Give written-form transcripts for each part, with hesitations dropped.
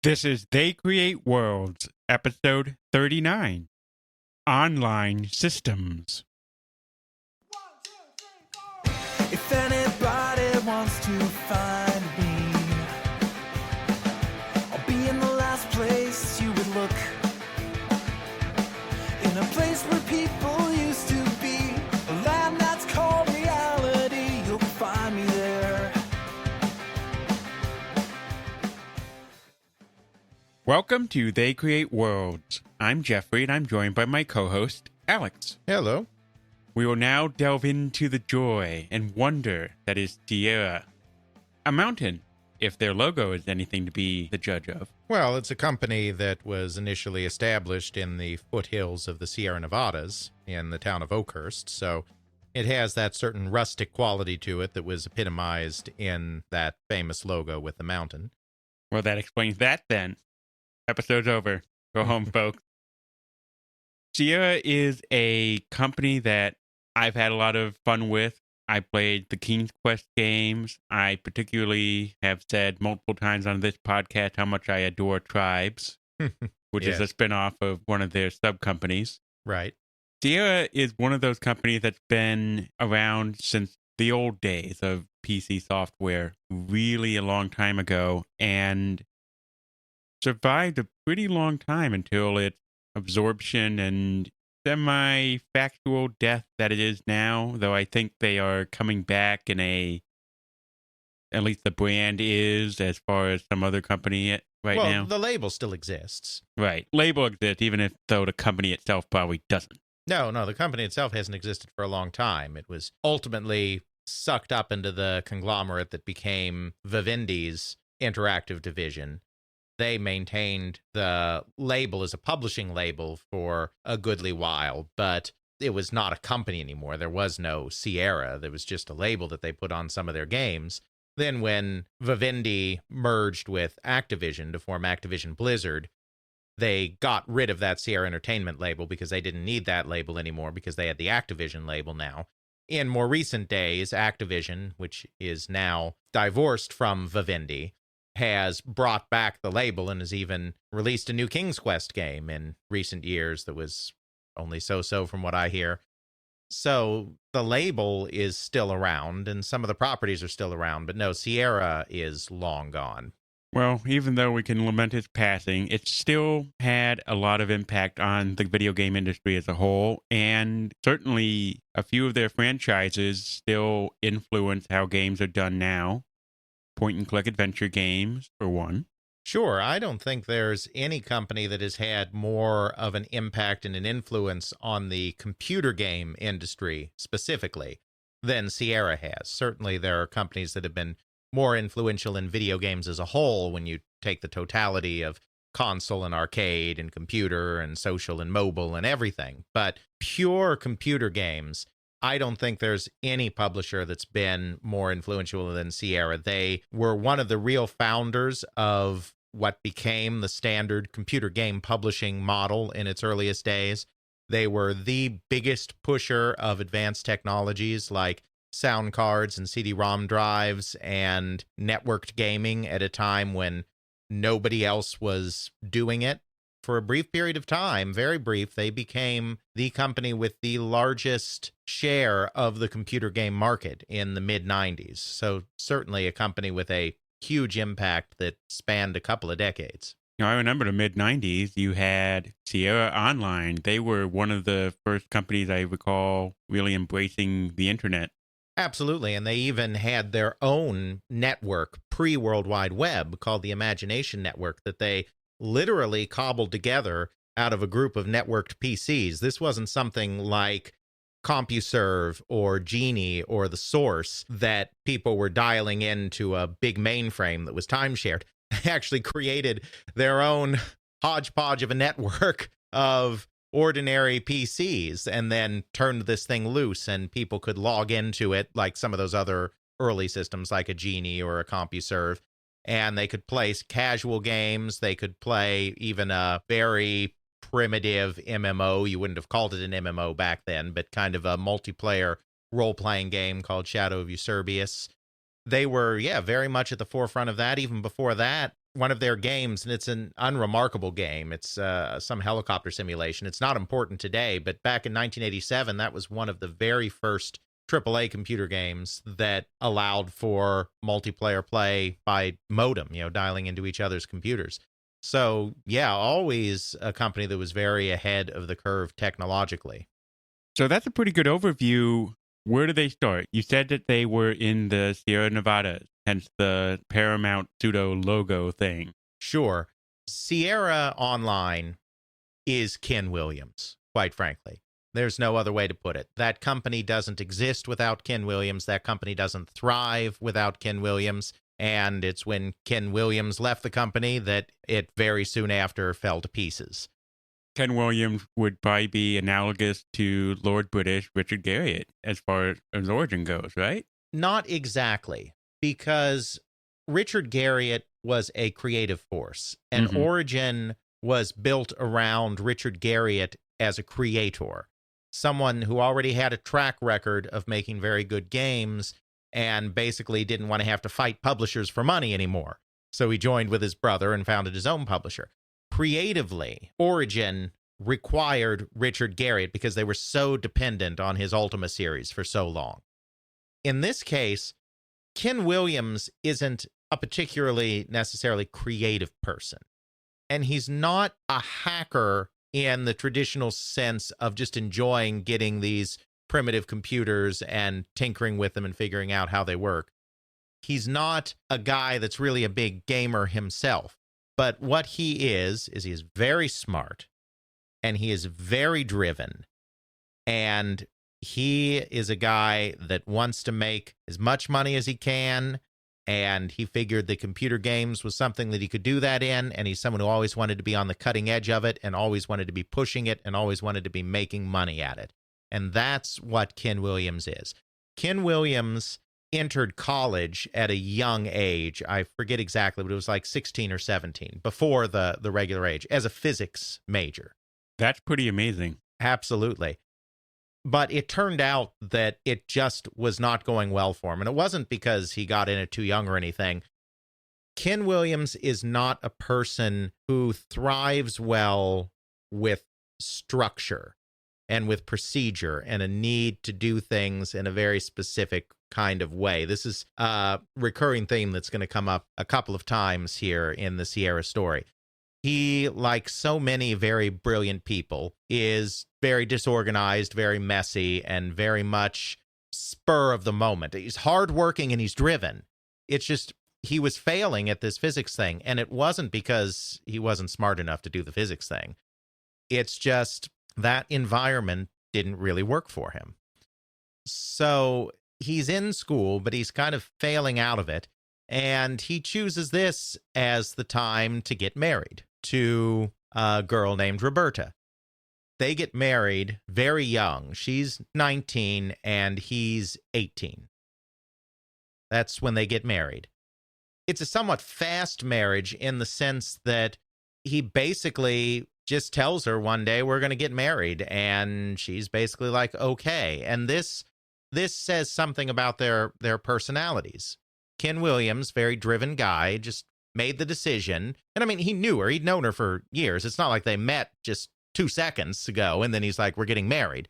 This is They Create Worlds, episode 39, Online Systems. If anybody wants to find me, I'll be in the last place you would look. In a place where people used to be, a land that's called reality. You'll find me there. Welcome to They Create Worlds. I'm Jeffrey, and I'm joined by my co-host, Alex. Hello. We will now delve into the joy and wonder that is Sierra, a mountain, if their logo is anything to be the judge of. Well, it's a company that was initially established in the foothills of the Sierra Nevadas in the town of Oakhurst, so it has that certain rustic quality to it that was epitomized in that famous logo with the mountain. Well, that explains that then. Episode's over. Go home, folks. Sierra is a company that I've had a lot of fun with. I played the King's Quest games. I particularly have said multiple times on this podcast how much I adore Tribes, which is a spinoff of one of their sub-companies. Right. Sierra is one of those companies that's been around since the old days of PC software, really a long time ago, and survived a pretty long time until its absorption and semi-factual death that it is now, though I think they are coming back in at least the brand is, as far as some other company now. Well, the label still exists. Right. Label exists, even though the company itself probably doesn't. No, the company itself hasn't existed for a long time. It was ultimately sucked up into the conglomerate that became Vivendi's interactive division. They maintained the label as a publishing label for a goodly while, but it was not a company anymore. There was no Sierra. There was just a label that they put on some of their games. Then when Vivendi merged with Activision to form Activision Blizzard, they got rid of that Sierra Entertainment label because they didn't need that label anymore because they had the Activision label now. In more recent days, Activision, which is now divorced from Vivendi, has brought back the label and has even released a new King's Quest game in recent years that was only so-so from what I hear. So the label is still around and some of the properties are still around, but no, Sierra is long gone. Well, even though we can lament its passing, it still had a lot of impact on the video game industry as a whole, and certainly a few of their franchises still influence how games are done now. Point-and-click adventure games, for one. Sure, I don't think there's any company that has had more of an impact and an influence on the computer game industry specifically than Sierra has. Certainly there are companies that have been more influential in video games as a whole when you take the totality of console and arcade and computer and social and mobile and everything. But pure computer games, I don't think there's any publisher that's been more influential than Sierra. They were one of the real founders of what became the standard computer game publishing model in its earliest days. They were the biggest pusher of advanced technologies like sound cards and CD-ROM drives and networked gaming at a time when nobody else was doing it. For a brief period of time, very brief, they became the company with the largest share of the computer game market in the mid-90s. So certainly a company with a huge impact that spanned a couple of decades. I remember the mid-90s, you had Sierra Online. They were one of the first companies I recall really embracing the internet. Absolutely, and they even had their own network pre-World Wide Web called the Imagination Network that they literally cobbled together out of a group of networked PCs. This wasn't something like CompuServe or Genie or The Source that people were dialing into a big mainframe that was time-shared. They actually created their own hodgepodge of a network of ordinary PCs and then turned this thing loose and people could log into it like some of those other early systems like a Genie or a CompuServe. And they could play casual games. They could play even a very primitive MMO. You wouldn't have called it an MMO back then, but kind of a multiplayer role-playing game called Shadow of Eusebius. They were, very much at the forefront of that. Even before that, one of their games, and it's an unremarkable game. It's some helicopter simulation. It's not important today, but back in 1987, that was one of the very first AAA computer games that allowed for multiplayer play by modem, dialing into each other's computers. So, yeah, always a company that was very ahead of the curve technologically. So that's a pretty good overview. Where do they start? You said that they were in the Sierra Nevada, hence the Paramount pseudo logo thing. Sure. Sierra Online is Ken Williams, quite frankly. There's no other way to put it. That company doesn't exist without Ken Williams. That company doesn't thrive without Ken Williams. And it's when Ken Williams left the company that it very soon after fell to pieces. Ken Williams would probably be analogous to Lord British Richard Garriott as far as origin goes, right? Not exactly, because Richard Garriott was a creative force, and Origin was built around Richard Garriott as a creator, someone who already had a track record of making very good games and basically didn't want to have to fight publishers for money anymore. So he joined with his brother and founded his own publisher. Creatively, Origin required Richard Garriott because they were so dependent on his Ultima series for so long. In this case, Ken Williams isn't a particularly necessarily creative person. And he's not a hacker in the traditional sense of just enjoying getting these primitive computers and tinkering with them and figuring out how they work. He's not a guy that's really a big gamer himself. But what he is he is very smart, and he is very driven, and he is a guy that wants to make as much money as he can, and he figured that computer games was something that he could do that in, and he's someone who always wanted to be on the cutting edge of it, and always wanted to be pushing it, and always wanted to be making money at it. And that's what Ken Williams is. Ken Williams entered college at a young age. I forget exactly, but it was like 16 or 17, before the regular age, as a physics major. That's pretty amazing. Absolutely. But it turned out that it just was not going well for him. And it wasn't because he got in it too young or anything. Ken Williams is not a person who thrives well with structure and with procedure and a need to do things in a very specific kind of way. This is a recurring theme that's going to come up a couple of times here in the Sierra story. He, like so many very brilliant people, is very disorganized, very messy, and very much spur of the moment. He's hardworking and he's driven. It's just he was failing at this physics thing, and it wasn't because he wasn't smart enough to do the physics thing. It's just that environment didn't really work for him. So he's in school, but he's kind of failing out of it. And he chooses this as the time to get married to a girl named Roberta. They get married very young. She's 19 and he's 18. That's when they get married. It's a somewhat fast marriage in the sense that he basically just tells her one day, we're going to get married. And she's basically like, okay. And this says something about their personalities. Ken Williams, very driven guy, just made the decision. And I mean, he knew her. He'd known her for years. It's not like they met just 2 seconds ago and then he's like, we're getting married.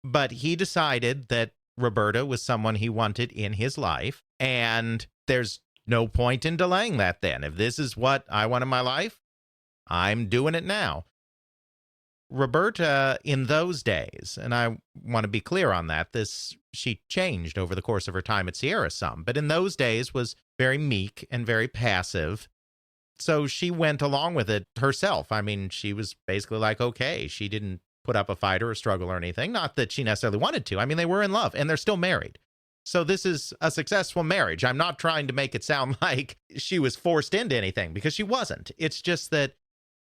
But he decided that Roberta was someone he wanted in his life. And there's no point in delaying that then. If this is what I want in my life, I'm doing it now. Roberta, in those days, and I want to be clear on that, she changed over the course of her time at Sierra some, but in those days was very meek and very passive. So she went along with it herself. I mean, she was basically like, okay, she didn't put up a fight or a struggle or anything. Not that she necessarily wanted to. I mean, they were in love and they're still married. So this is a successful marriage. I'm not trying to make it sound like she was forced into anything, because she wasn't. It's just that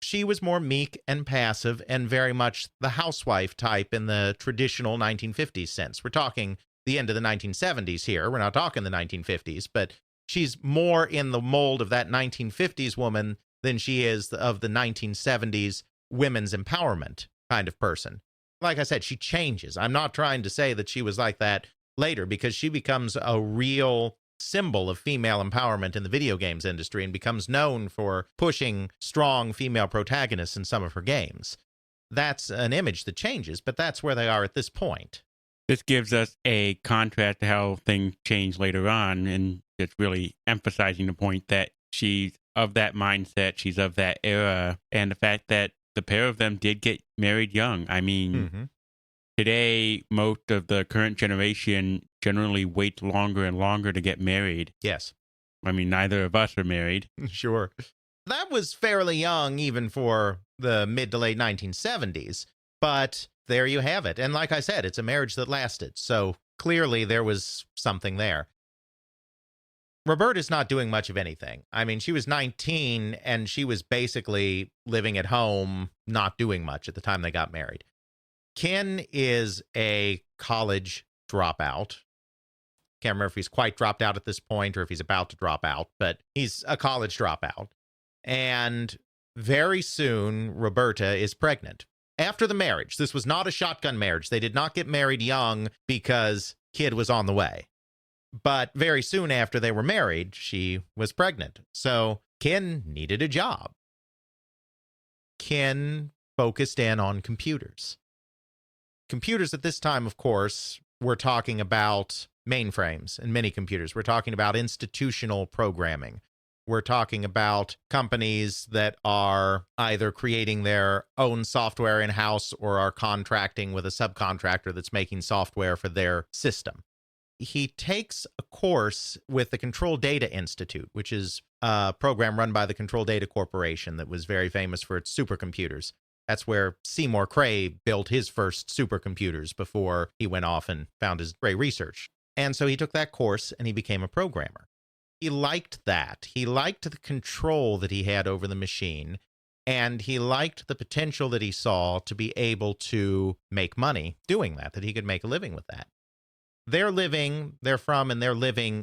she was more meek and passive and very much the housewife type in the traditional 1950s sense. We're talking the end of the 1970s here. We're not talking the 1950s, but she's more in the mold of that 1950s woman than she is of the 1970s women's empowerment kind of person. Like I said, she changes. I'm not trying to say that she was like that later, because she becomes a real symbol of female empowerment in the video games industry and becomes known for pushing strong female protagonists in some of her games. That's an image that changes, but that's where they are at this point. This gives us a contrast to how things change later on, and it's really emphasizing the point that she's of that mindset, she's of that era, and the fact that the pair of them did get married young. I mean, today, most of the current generation generally waits longer and longer to get married. Yes. I mean, neither of us are married. Sure. That was fairly young even for the mid to late 1970s, but there you have it. And like I said, it's a marriage that lasted, so clearly there was something there. Roberta's not doing much of anything. I mean, she was 19, and she was basically living at home, not doing much at the time they got married. Ken is a college dropout. Can't remember if he's quite dropped out at this point or if he's about to drop out, but he's a college dropout. And very soon, Roberta is pregnant. After the marriage, this was not a shotgun marriage. They did not get married young because kid was on the way. But very soon after they were married, she was pregnant. So Ken needed a job. Ken focused in on computers. Computers at this time, of course, we're talking about mainframes and mini computers. We're talking about institutional programming. We're talking about companies that are either creating their own software in-house or are contracting with a subcontractor that's making software for their system. He takes a course with the Control Data Institute, which is a program run by the Control Data Corporation that was very famous for its supercomputers. That's where Seymour Cray built his first supercomputers before he went off and found his Cray research. And so he took that course and he became a programmer. He liked that. He liked the control that he had over the machine, and he liked the potential that he saw to be able to make money doing that he could make a living with that. They're living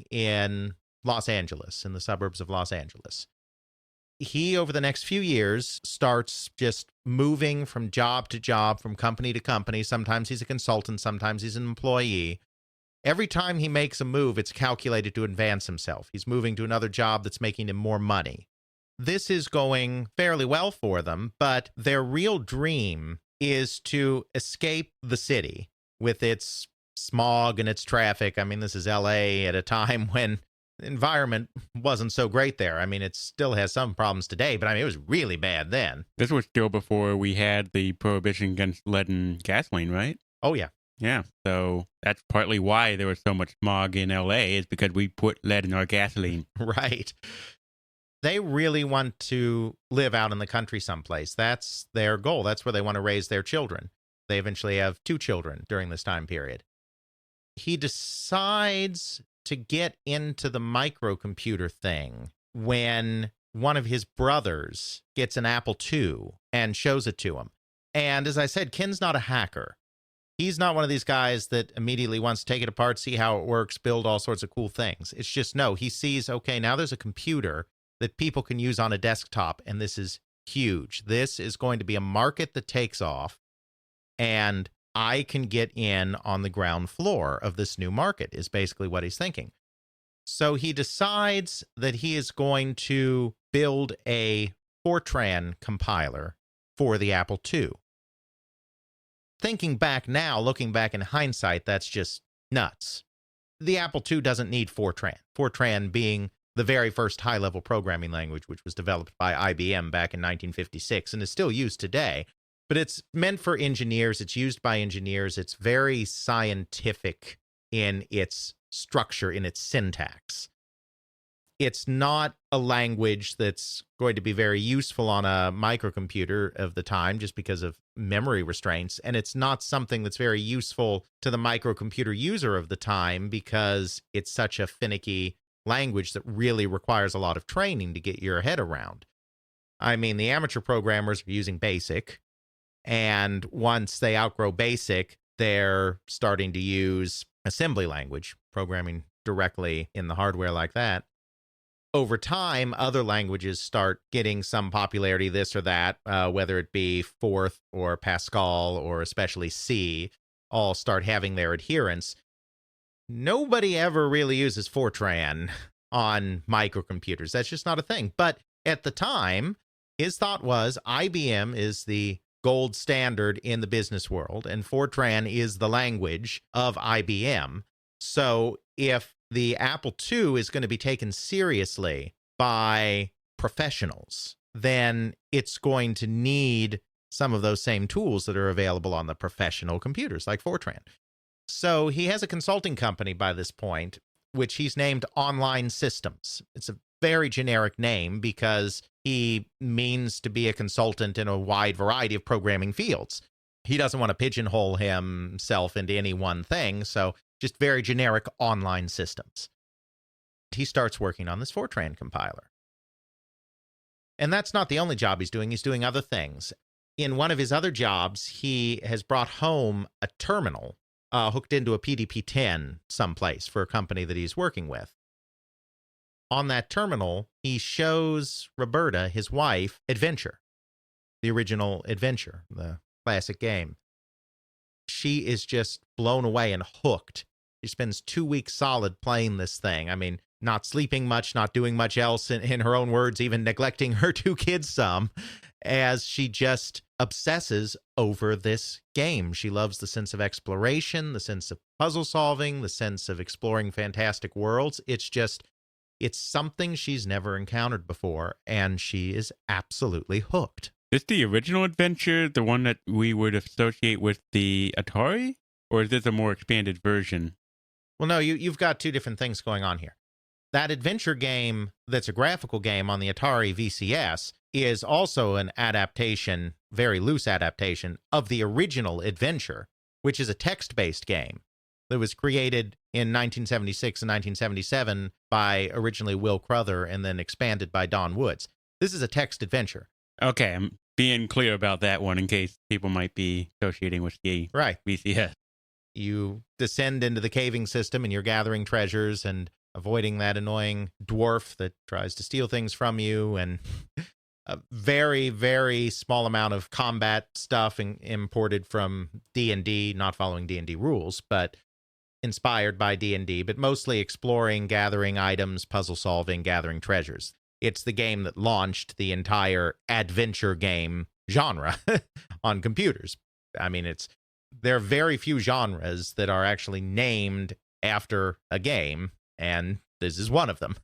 in Los Angeles, in the suburbs of Los Angeles. He, over the next few years, starts just moving from job to job, from company to company. Sometimes he's a consultant, sometimes he's an employee. Every time he makes a move, it's calculated to advance himself. He's moving to another job that's making him more money. This is going fairly well for them, but their real dream is to escape the city with its smog and its traffic. I mean, this is LA at a time when the environment wasn't so great there. I mean, it still has some problems today, but I mean, it was really bad then. This was still before we had the prohibition against lead and gasoline, right? Oh, yeah. Yeah, so that's partly why there was so much smog in LA, is because we put lead in our gasoline. Right. They really want to live out in the country someplace. That's their goal. That's where they want to raise their children. They eventually have 2 children during this time period. He decides to get into the microcomputer thing when one of his brothers gets an Apple II and shows it to him. And as I said, Ken's not a hacker. He's not one of these guys that immediately wants to take it apart, see how it works, build all sorts of cool things. It's just, no, he sees, okay, now there's a computer that people can use on a desktop, and this is huge. This is going to be a market that takes off, and I can get in on the ground floor of this new market, is basically what he's thinking. So he decides that he is going to build a Fortran compiler for the Apple II. Thinking back now, looking back in hindsight, that's just nuts. The Apple II doesn't need Fortran. Fortran being the very first high-level programming language, which was developed by IBM back in 1956 and is still used today. But it's meant for engineers. It's used by engineers. It's very scientific in its structure, in its syntax. It's not a language that's going to be very useful on a microcomputer of the time just because of memory restraints. And it's not something that's very useful to the microcomputer user of the time because it's such a finicky language that really requires a lot of training to get your head around. I mean, the amateur programmers are using BASIC, and once they outgrow BASIC, they're starting to use assembly language, programming directly in the hardware like that. Over time, other languages start getting some popularity, this or that, whether it be Forth or Pascal or especially C, all start having their adherents. nobody ever really uses Fortran on microcomputers. That's just not a thing. But at the time, his thought was IBM is the gold standard in the business world, and Fortran is the language of IBM. So if the Apple II is going to be taken seriously by professionals, then it's going to need some of those same tools that are available on the professional computers like Fortran. So he has a consulting company by this point, which he's named Online Systems. It's a very generic name because he means to be a consultant in a wide variety of programming fields. He doesn't want to pigeonhole himself into any one thing, so just very generic Online Systems. He starts working on this Fortran compiler. And that's not the only job he's doing. He's doing other things. In one of his other jobs, he has brought home a terminal hooked into a PDP-10 someplace for a company that he's working with. On that terminal, he shows Roberta, his wife, Adventure, the original Adventure, the classic game. She is just blown away and hooked. She spends 2 weeks solid playing this thing. I mean, not sleeping much, not doing much else, in her own words, even neglecting her 2 kids some, as she just obsesses over this game. She loves the sense of exploration, the sense of puzzle solving, the sense of exploring fantastic worlds. It's something she's never encountered before, and she is absolutely hooked. Is the original Adventure the one that we would associate with the Atari? Or is this a more expanded version? Well, no, you've got 2 different things going on here. That adventure game that's a graphical game on the Atari VCS is also an adaptation, very loose adaptation, of the original Adventure, which is a text-based game that was created in 1976 and 1977 by originally Will Crowther and then expanded by Don Woods. This is a text adventure. Okay, I'm being clear about that one in case people might be associating with the VCS. You descend into the caving system and you're gathering treasures and avoiding that annoying dwarf that tries to steal things from you, and a very, very small amount of combat stuff imported from D&D, not following D&D rules, but inspired by D&D, but mostly exploring, gathering items, puzzle solving, gathering treasures. It's the game that launched the entire adventure game genre on computers. I mean, there are very few genres that are actually named after a game, and this is one of them.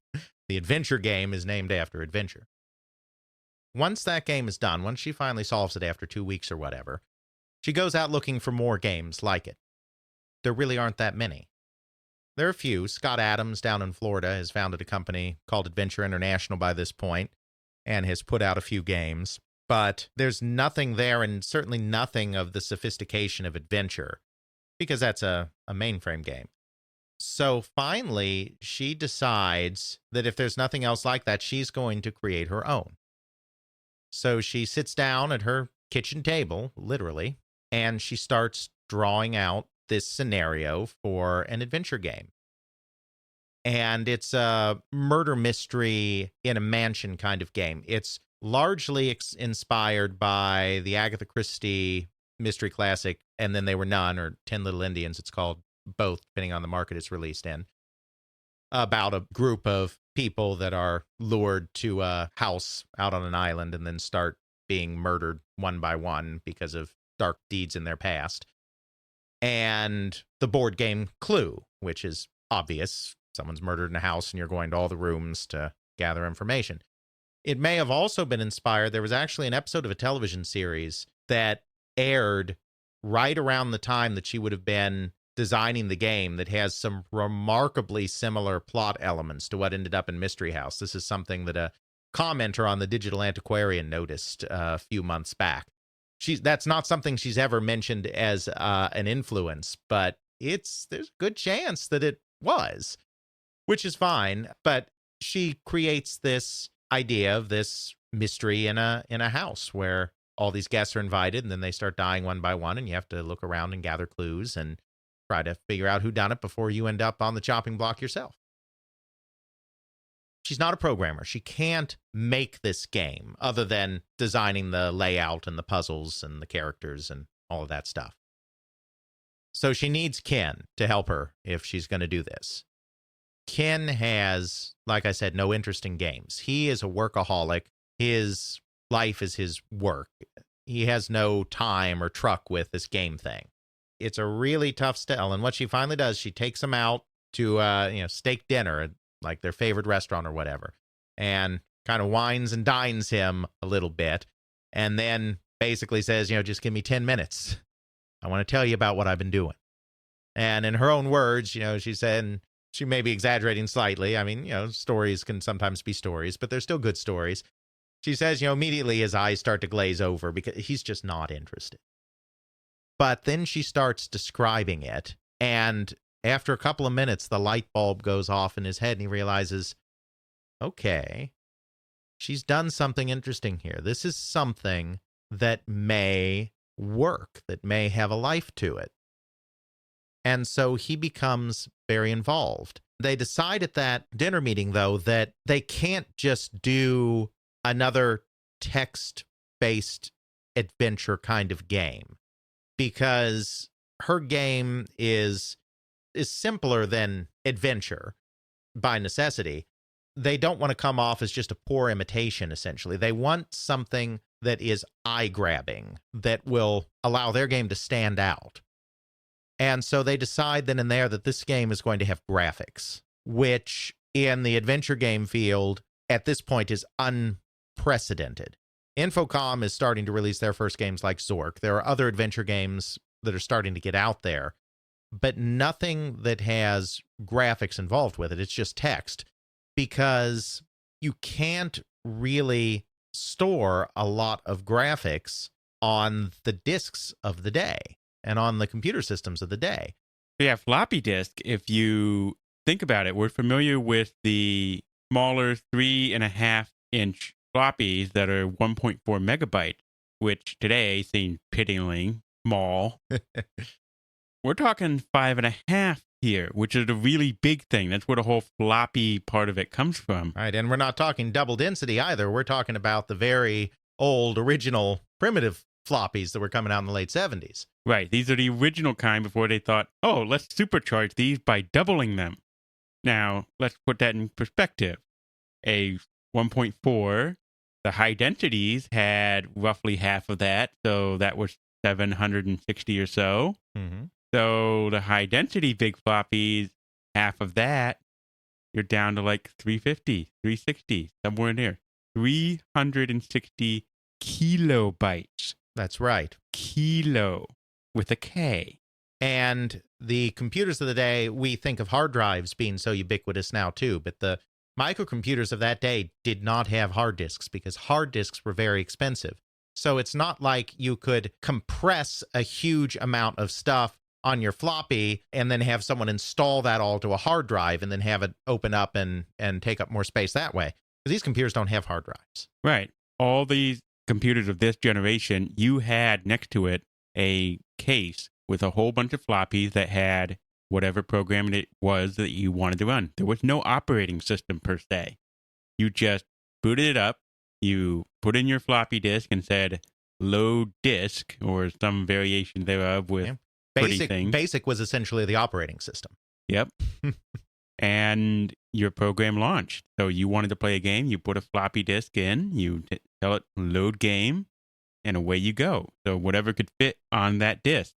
The adventure game is named after Adventure. Once that game is done, once she finally solves it after 2 weeks or whatever, she goes out looking for more games like it. There really aren't that many. There are a few. Scott Adams down in Florida has founded a company called Adventure International by this point and has put out a few games. But there's nothing there, and certainly nothing of the sophistication of Adventure, because that's a mainframe game. So finally, she decides that if there's nothing else like that, she's going to create her own. So she sits down at her kitchen table, literally, and she starts drawing out this scenario for an adventure game. And it's a murder mystery in a mansion kind of game. It's largely inspired by the Agatha Christie mystery classic, And Then They Were None, or 10 Little Indians, it's called, both, depending on the market it's released in, about a group of people that are lured to a house out on an island and then start being murdered one by one because of dark deeds in their past. And the board game Clue, which is obvious. Someone's murdered in a house and you're going to all the rooms to gather information. It may have also been inspired. There was actually an episode of a television series that aired right around the time that she would have been designing the game that has some remarkably similar plot elements to what ended up in Mystery House. This is something that a commenter on the Digital Antiquarian noticed a few months back. That's not something she's ever mentioned as an influence, but there's a good chance that it was, which is fine. But she creates this idea of this mystery in a house where all these guests are invited and then they start dying one by one, and you have to look around and gather clues and try to figure out who done it before you end up on the chopping block yourself. She's not a programmer. She can't make this game other than designing the layout and the puzzles and the characters and all of that stuff. So she needs Ken to help her if she's going to do this. Ken has, like I said, no interest in games. He is a workaholic. His life is his work. He has no time or truck with this game thing. It's a really tough sell. And what she finally does, she takes him out to, steak dinner at like their favorite restaurant or whatever, and kind of wines and dines him a little bit. And then basically says, just give me 10 minutes. I want to tell you about what I've been doing. And in her own words, she said, and she may be exaggerating slightly. I mean, stories can sometimes be stories, but they're still good stories. She says, immediately his eyes start to glaze over because he's just not interested. But then she starts describing it. And after a couple of minutes, the light bulb goes off in his head and he realizes, okay, she's done something interesting here. This is something that may work, that may have a life to it. And so he becomes very involved. They decide at that dinner meeting, though, that they can't just do another text-based adventure kind of game, because her game is simpler than adventure by necessity. They don't want to come off as just a poor imitation, essentially. They want something that is eye-grabbing, that will allow their game to stand out. And so they decide then and there that this game is going to have graphics, which in the adventure game field at this point is unprecedented. Infocom is starting to release their first games like Zork. There are other adventure games that are starting to get out there, but nothing that has graphics involved with it. It's just text, because you can't really store a lot of graphics on the disks of the day and on the computer systems of the day. Yeah, floppy disk, if you think about it, we're familiar with the smaller 3.5-inch floppies that are 1.4 megabyte, which today seem piddling small. We're talking 5.5 here, which is a really big thing. That's where the whole floppy part of it comes from. Right, and we're not talking double density either. We're talking about the very old, original, primitive floppies that were coming out in the late 70s. Right, these are the original kind before they thought, oh, let's supercharge these by doubling them. Now, let's put that in perspective. A 1.4, the high densities had roughly half of that, so that was 760 or so. Mm-hmm. So the high density big floppies, half of that, you're down to like 350, 360, somewhere in there. 360 kilobytes. That's right. Kilo with a K. And the computers of the day, we think of hard drives being so ubiquitous now too, but the microcomputers of that day did not have hard disks because hard disks were very expensive. So it's not like you could compress a huge amount of stuff on your floppy and then have someone install that all to a hard drive and then have it open up and take up more space that way. Because these computers don't have hard drives. Right. All these computers of this generation, you had next to it a case with a whole bunch of floppies that had whatever program it was that you wanted to run. There was no operating system per se. You just booted it up, you put in your floppy disk and said load disk or some variation thereof with pretty things. Basic was essentially the operating system. Yep. And your program launched. So you wanted to play a game, you put a floppy disk in, you tell it load game, and away you go. So whatever could fit on that disk.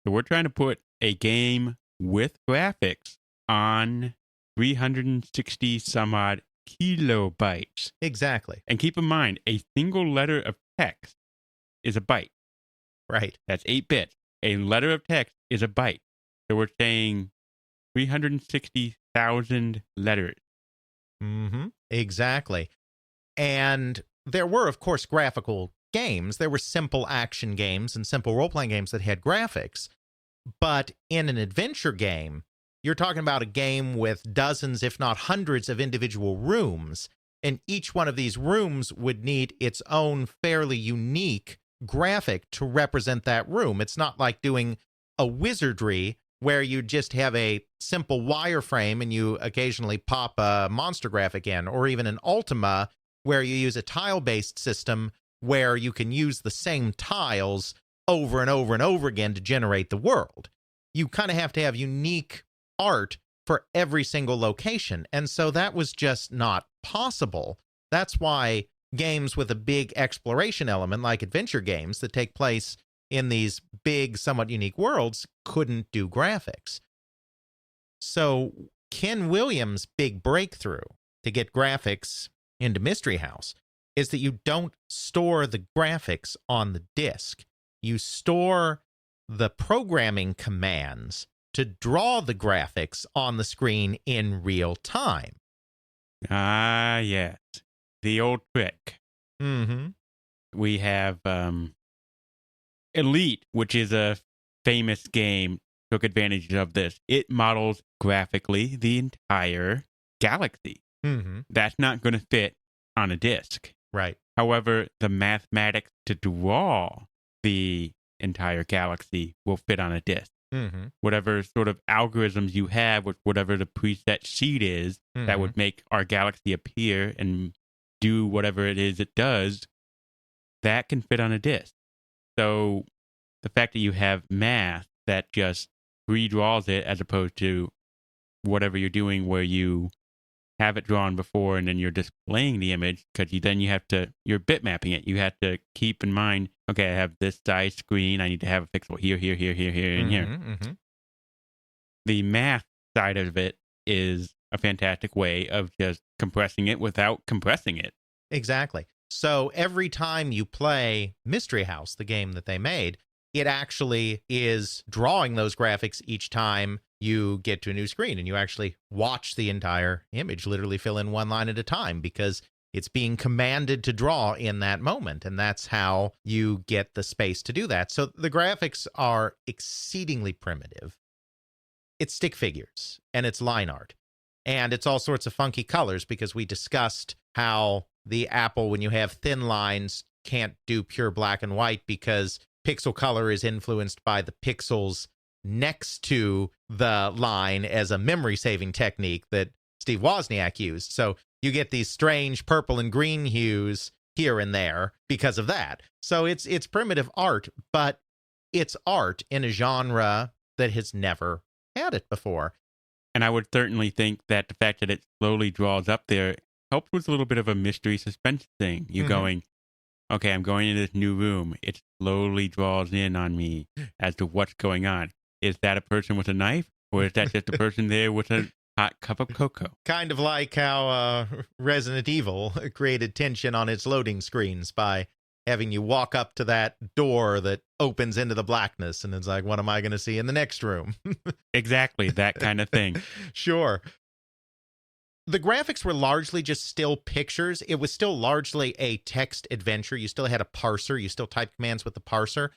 So we're trying to put a game with graphics on 360 some odd kilobytes. Exactly. And keep in mind, a single letter of text is a byte. Right. That's 8 bits. A letter of text is a byte. So we're saying 360,000 letters. Mm-hmm. Exactly. And there were, of course, graphical games. There were simple action games and simple role-playing games that had graphics. But in an adventure game, you're talking about a game with dozens, if not hundreds, of individual rooms. And each one of these rooms would need its own fairly unique graphic to represent that room. It's not like doing a wizardry where you just have a simple wireframe and you occasionally pop a monster graphic in, or even an Ultima where you use a tile-based system where you can use the same tiles over and over and over again to generate the world. you kind of have to have unique art for every single location. And so that was just not possible. That's why games with a big exploration element, like adventure games that take place in these big, somewhat unique worlds, couldn't do graphics. So Ken Williams' big breakthrough to get graphics into Mystery House is that you don't store the graphics on the disk. You store the programming commands to draw the graphics on the screen in real time. Ah, yes. The old trick. Mm-hmm. We have Elite, which is a famous game, took advantage of this. It models graphically the entire galaxy. Mm-hmm. That's not going to fit on a disk. Right. However, the mathematics to draw the entire galaxy will fit on a disk. Mm-hmm. Whatever sort of algorithms you have with whatever the preset sheet is that would make our galaxy appear and do whatever it is it does, that can fit on a disk. So the fact that you have math that just redraws it as opposed to whatever you're doing where you have it drawn before and then you're displaying the image, because you're bitmapping it. You have to keep in mind, okay, I have this size screen. I need to have a pixel here, here, here, here, here, and here. Mm-hmm. The math side of it is a fantastic way of just compressing it without compressing it. Exactly. So every time you play Mystery House, the game that they made, it actually is drawing those graphics each time you get to a new screen, and you actually watch the entire image literally fill in one line at a time because it's being commanded to draw in that moment. And that's how you get the space to do that. So the graphics are exceedingly primitive. It's stick figures and it's line art, and it's all sorts of funky colors because we discussed how the Apple, when you have thin lines, can't do pure black and white because pixel color is influenced by the pixels next to the line as a memory saving technique that Steve Wozniak used. So you get these strange purple and green hues here and there because of that. So it's primitive art, but it's art in a genre that has never had it before. And I would certainly think that the fact that it slowly draws up there helps with a little bit of a mystery suspense thing. You going, okay, I'm going into this new room. It slowly draws in on me as to what's going on. Is that a person with a knife? Or is that just a person there with a hot cup of cocoa? Kind of like how Resident Evil created tension on its loading screens by having you walk up to that door that opens into the blackness, and it's like, what am I going to see in the next room? Exactly, that kind of thing. Sure. The graphics were largely just still pictures. It was still largely a text adventure. You still had a parser. You still typed commands with the parser.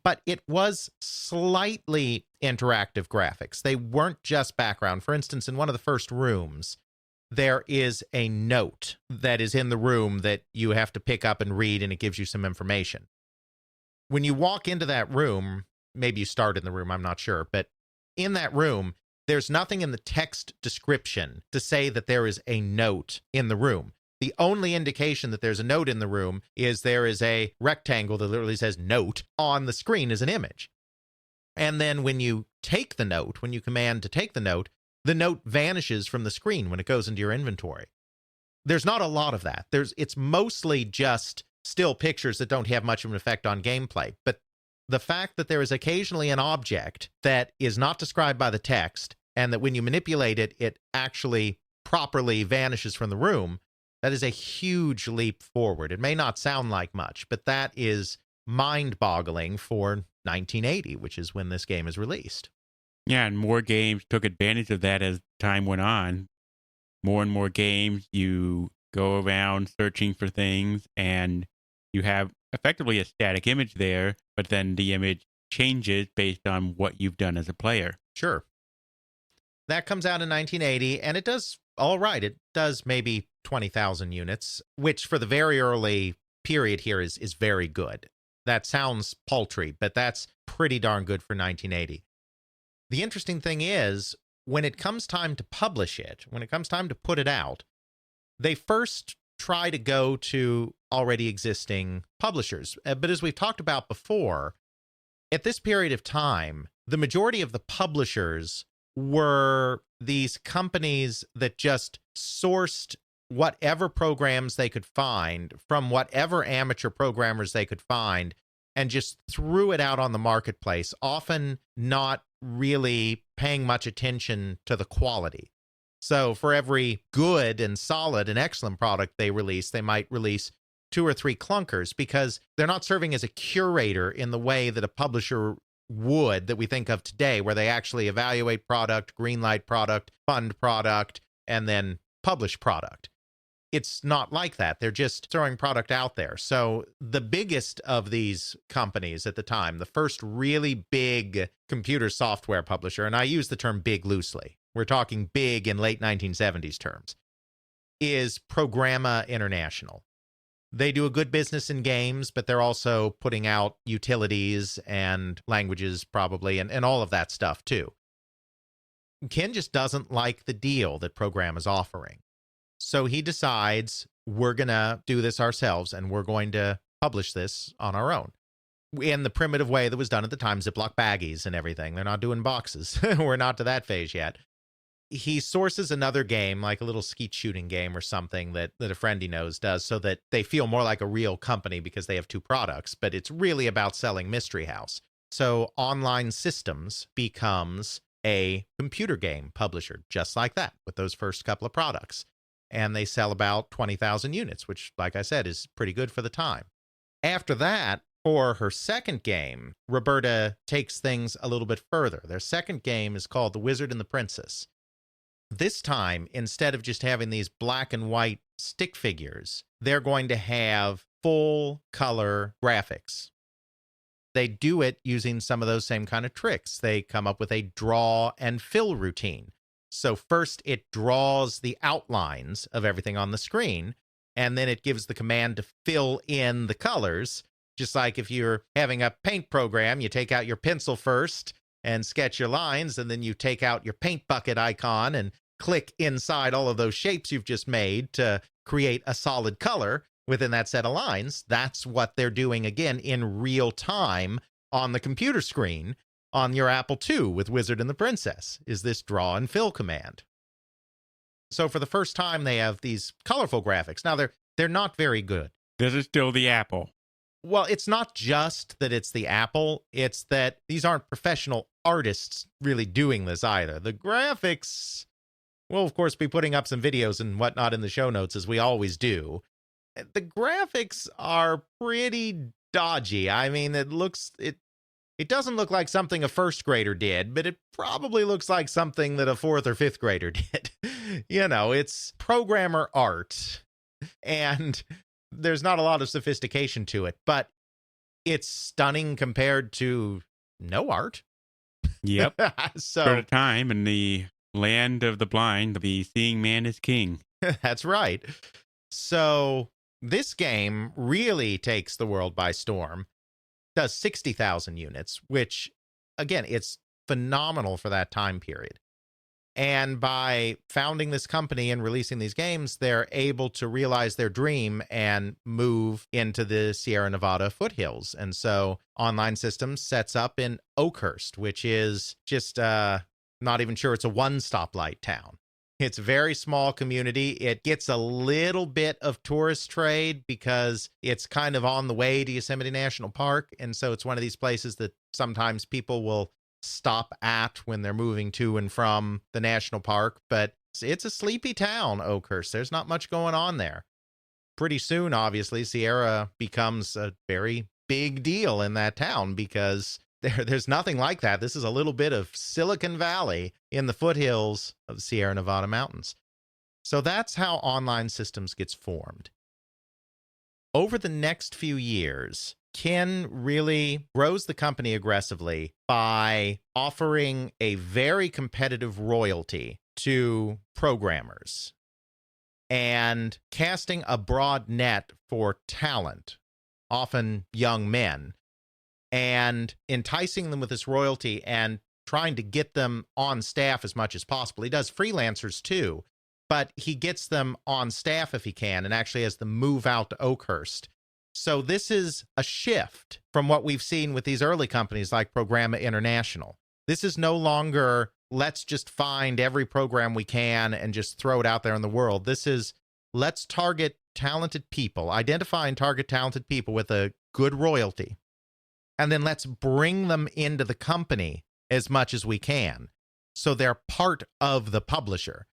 But it was slightly interactive graphics. They weren't just background. For instance, in one of the first rooms, there is a note that is in the room that you have to pick up and read, and it gives you some information. When you walk into that room, maybe you start in the room, I'm not sure, but in that room, there's nothing in the text description to say that there is a note in the room. The only indication that there's a note in the room is there is a rectangle that literally says note on the screen as an image. And then when you take the note, when you command to take the note vanishes from the screen when it goes into your inventory. There's not a lot of that. It's mostly just still pictures that don't have much of an effect on gameplay. But the fact that there is occasionally an object that is not described by the text, and that when you manipulate it, it actually properly vanishes from the room, that is a huge leap forward. It may not sound like much, but that is mind-boggling for 1980, which is when this game is released. Yeah, and more games took advantage of that as time went on. More and more games, you go around searching for things, and you have effectively a static image there, but then the image changes based on what you've done as a player. Sure. That comes out in 1980, and it does all right. It does maybe 20,000 units, which for the very early period here is very good. That sounds paltry, but that's pretty darn good for 1980. The interesting thing is, when it comes time to publish it, when it comes time to put it out, they first try to go to already existing publishers. But as we've talked about before, at this period of time, the majority of the publishers were these companies that just sourced whatever programs they could find from whatever amateur programmers they could find and just threw it out on the marketplace, often not really paying much attention to the quality. So for every good and solid and excellent product they release, they might release 2 or 3 clunkers because they're not serving as a curator in the way that a publisher would that we think of today, where they actually evaluate product, greenlight product, fund product, and then publish product. It's not like that. They're just throwing product out there. So the biggest of these companies at the time, the first really big computer software publisher, and I use the term big loosely, we're talking big in late 1970s terms, is Programma International. They do a good business in games, but they're also putting out utilities and languages probably, and all of that stuff too. Ken just doesn't like the deal that Programma is offering. So he decides we're going to do this ourselves and we're going to publish this on our own in the primitive way that was done at the time, Ziploc baggies and everything. They're not doing boxes. We're not to that phase yet. He sources another game, like a little skeet shooting game or something that a friend he knows does, so that they feel more like a real company because they have 2 products, but it's really about selling Mystery House. So Online Systems becomes a computer game publisher, just like that, with those first couple of products. And they sell about 20,000 units, which, like I said, is pretty good for the time. After that, for her second game, Roberta takes things a little bit further. Their second game is called The Wizard and the Princess. This time, instead of just having these black and white stick figures, they're going to have full color graphics. They do it using some of those same kind of tricks. They come up with a draw and fill routine. So first it draws the outlines of everything on the screen, and then it gives the command to fill in the colors. Just like if you're having a paint program, you take out your pencil first and sketch your lines, and then you take out your paint bucket icon and click inside all of those shapes you've just made to create a solid color within that set of lines. That's what they're doing again in real time on the computer screen on your Apple II with Wizard and the Princess, is this draw and fill command. So for the first time, they have these colorful graphics. Now, they're not very good. This is still the Apple. Well, it's not just that it's the Apple. It's that these aren't professional artists really doing this either. The graphics, we'll, of course, be putting up some videos and whatnot in the show notes, as we always do. The graphics are pretty dodgy. I mean, it doesn't look like something a first grader did, but it probably looks like something that a 4th or 5th grader did. You know, it's programmer art, and there's not a lot of sophistication to it, but it's stunning compared to no art. Yep. So for the time in the land of the blind, the seeing man is king. That's right. So this game really takes the world by storm. Does 60,000 units, which, again, it's phenomenal for that time period. And by founding this company and releasing these games, they're able to realize their dream and move into the Sierra Nevada foothills. And so Online Systems sets up in Oakhurst, which is just not even sure it's a 1-stoplight town. It's a very small community. It gets a little bit of tourist trade because it's kind of on the way to Yosemite National Park. And so it's one of these places that sometimes people will stop at when they're moving to and from the national park. But it's a sleepy town, Oakhurst. There's not much going on there. Pretty soon, obviously, Sierra becomes a very big deal in that town because there's nothing like that. This is a little bit of Silicon Valley in the foothills of the Sierra Nevada mountains. So that's how Online Systems gets formed. Over the next few years, Ken really grows the company aggressively by offering a very competitive royalty to programmers and casting a broad net for talent, often young men, and enticing them with this royalty and trying to get them on staff as much as possible. He does freelancers too, but he gets them on staff if he can and actually has them move out to Oakhurst. So this is a shift from what we've seen with these early companies like Programma International. This is no longer, let's just find every program we can and just throw it out there in the world. This is, let's target talented people, identify and target talented people with a good royalty, and then let's bring them into the company as much as we can so they're part of the publisher.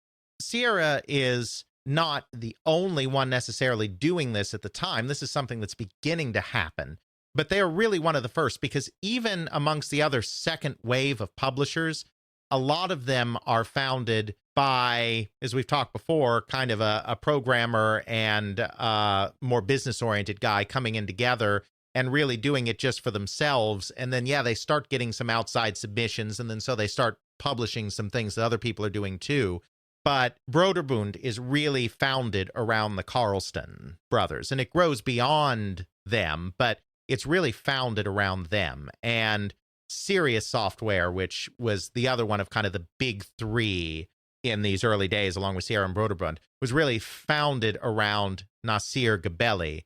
Sierra is not the only one necessarily doing this at the time. This is something that's beginning to happen, but they are really one of the first, because even amongst the other second wave of publishers, a lot of them are founded by, as we've talked before, kind of a programmer and a more business-oriented guy coming in together and really doing it just for themselves. And then, yeah, they start getting some outside submissions, and then so they start publishing some things that other people are doing too. But Broderbund is really founded around the Carlston brothers, and it grows beyond them, but it's really founded around them. And Sirius Software, which was the other one of kind of the big three in these early days, along with Sierra and Broderbund, was really founded around Nasir Gabelli,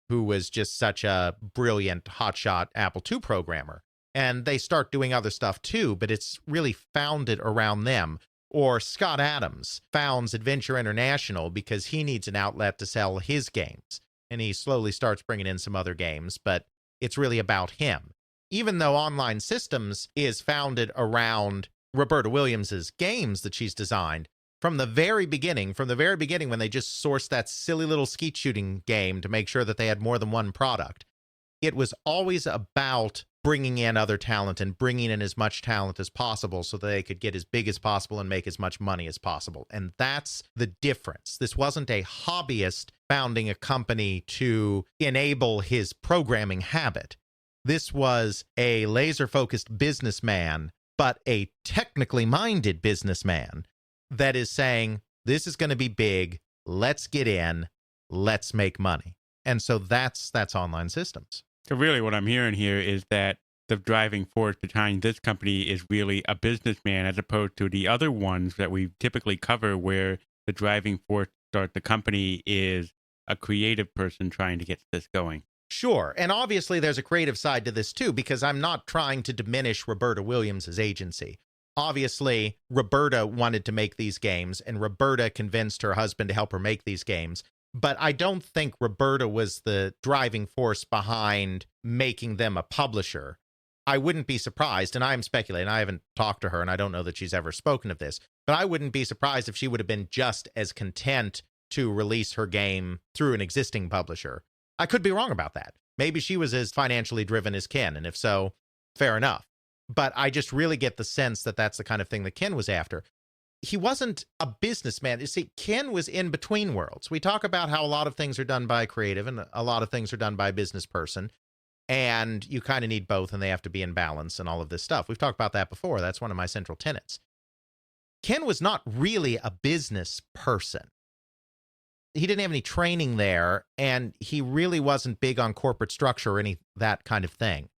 who was just such a brilliant hotshot Apple II programmer. And they start doing other stuff too, but it's really founded around them. Or Scott Adams founds Adventure International because he needs an outlet to sell his games. And he slowly starts bringing in some other games, but it's really about him. Even though Online Systems is founded around Roberta Williams's games that she's designed, from the very beginning when they just sourced that silly little skeet shooting game to make sure that they had more than one product, it was always about bringing in other talent and bringing in as much talent as possible so that they could get as big as possible and make as much money as possible. And that's the difference. This wasn't a hobbyist founding a company to enable his programming habit. This was a laser-focused businessman, but a technically minded businessman that is saying, this is going to be big, let's get in, let's make money. And so that's Online Systems. So really what I'm hearing here is that the driving force behind this company is really a businessman, as opposed to the other ones that we typically cover where the driving force to start the company is a creative person trying to get this going. Sure. And obviously there's a creative side to this too, because I'm not trying to diminish Roberta Williams' agency. Obviously, Roberta wanted to make these games, and Roberta convinced her husband to help her make these games. But I don't think Roberta was the driving force behind making them a publisher. I wouldn't be surprised, and I'm speculating, I haven't talked to her, and I don't know that she's ever spoken of this, but I wouldn't be surprised if she would have been just as content to release her game through an existing publisher. I could be wrong about that. Maybe she was as financially driven as Ken, and if so, fair enough. But I just really get the sense that that's the kind of thing that Ken was after. He wasn't a businessman. You see, Ken was in between worlds. We talk about how a lot of things are done by a creative and a lot of things are done by a business person. And you kind of need both, and they have to be in balance and all of this stuff. We've talked about that before. That's one of my central tenets. Ken was not really a business person. He didn't have any training there, and he really wasn't big on corporate structure or any that kind of thing.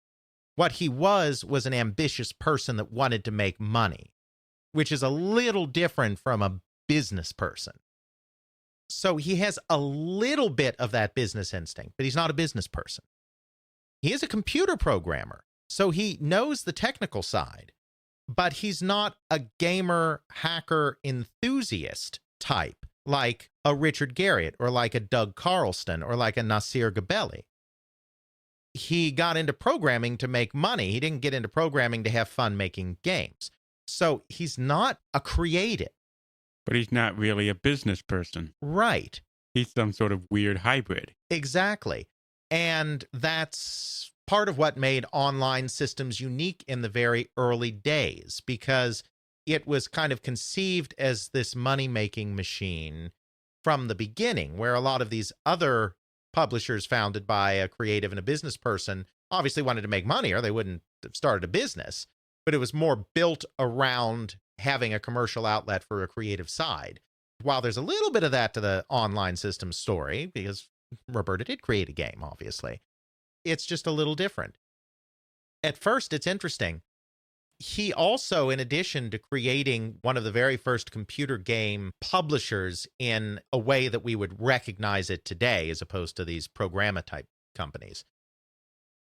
What he was an ambitious person that wanted to make money, which is a little different from a business person. So he has a little bit of that business instinct, but he's not a business person. He is a computer programmer, so he knows the technical side, but he's not a gamer, hacker, enthusiast type like a Richard Garriott or like a Doug Carlston or like a Nasir Gabelli. He got into programming to make money. He didn't get into programming to have fun making games. So he's not a creative. But he's not really a business person. Right. He's some sort of weird hybrid. Exactly. And that's part of what made Online Systems unique in the very early days, because it was kind of conceived as this money-making machine from the beginning, where a lot of these other publishers founded by a creative and a business person obviously wanted to make money, or they wouldn't have started a business, but it was more built around having a commercial outlet for a creative side. While there's a little bit of that to the Online Systems story, because Roberta did create a game, obviously, it's just a little different. At first, it's interesting. He also, in addition to creating one of the very first computer game publishers in a way that we would recognize it today, as opposed to these programma-type companies,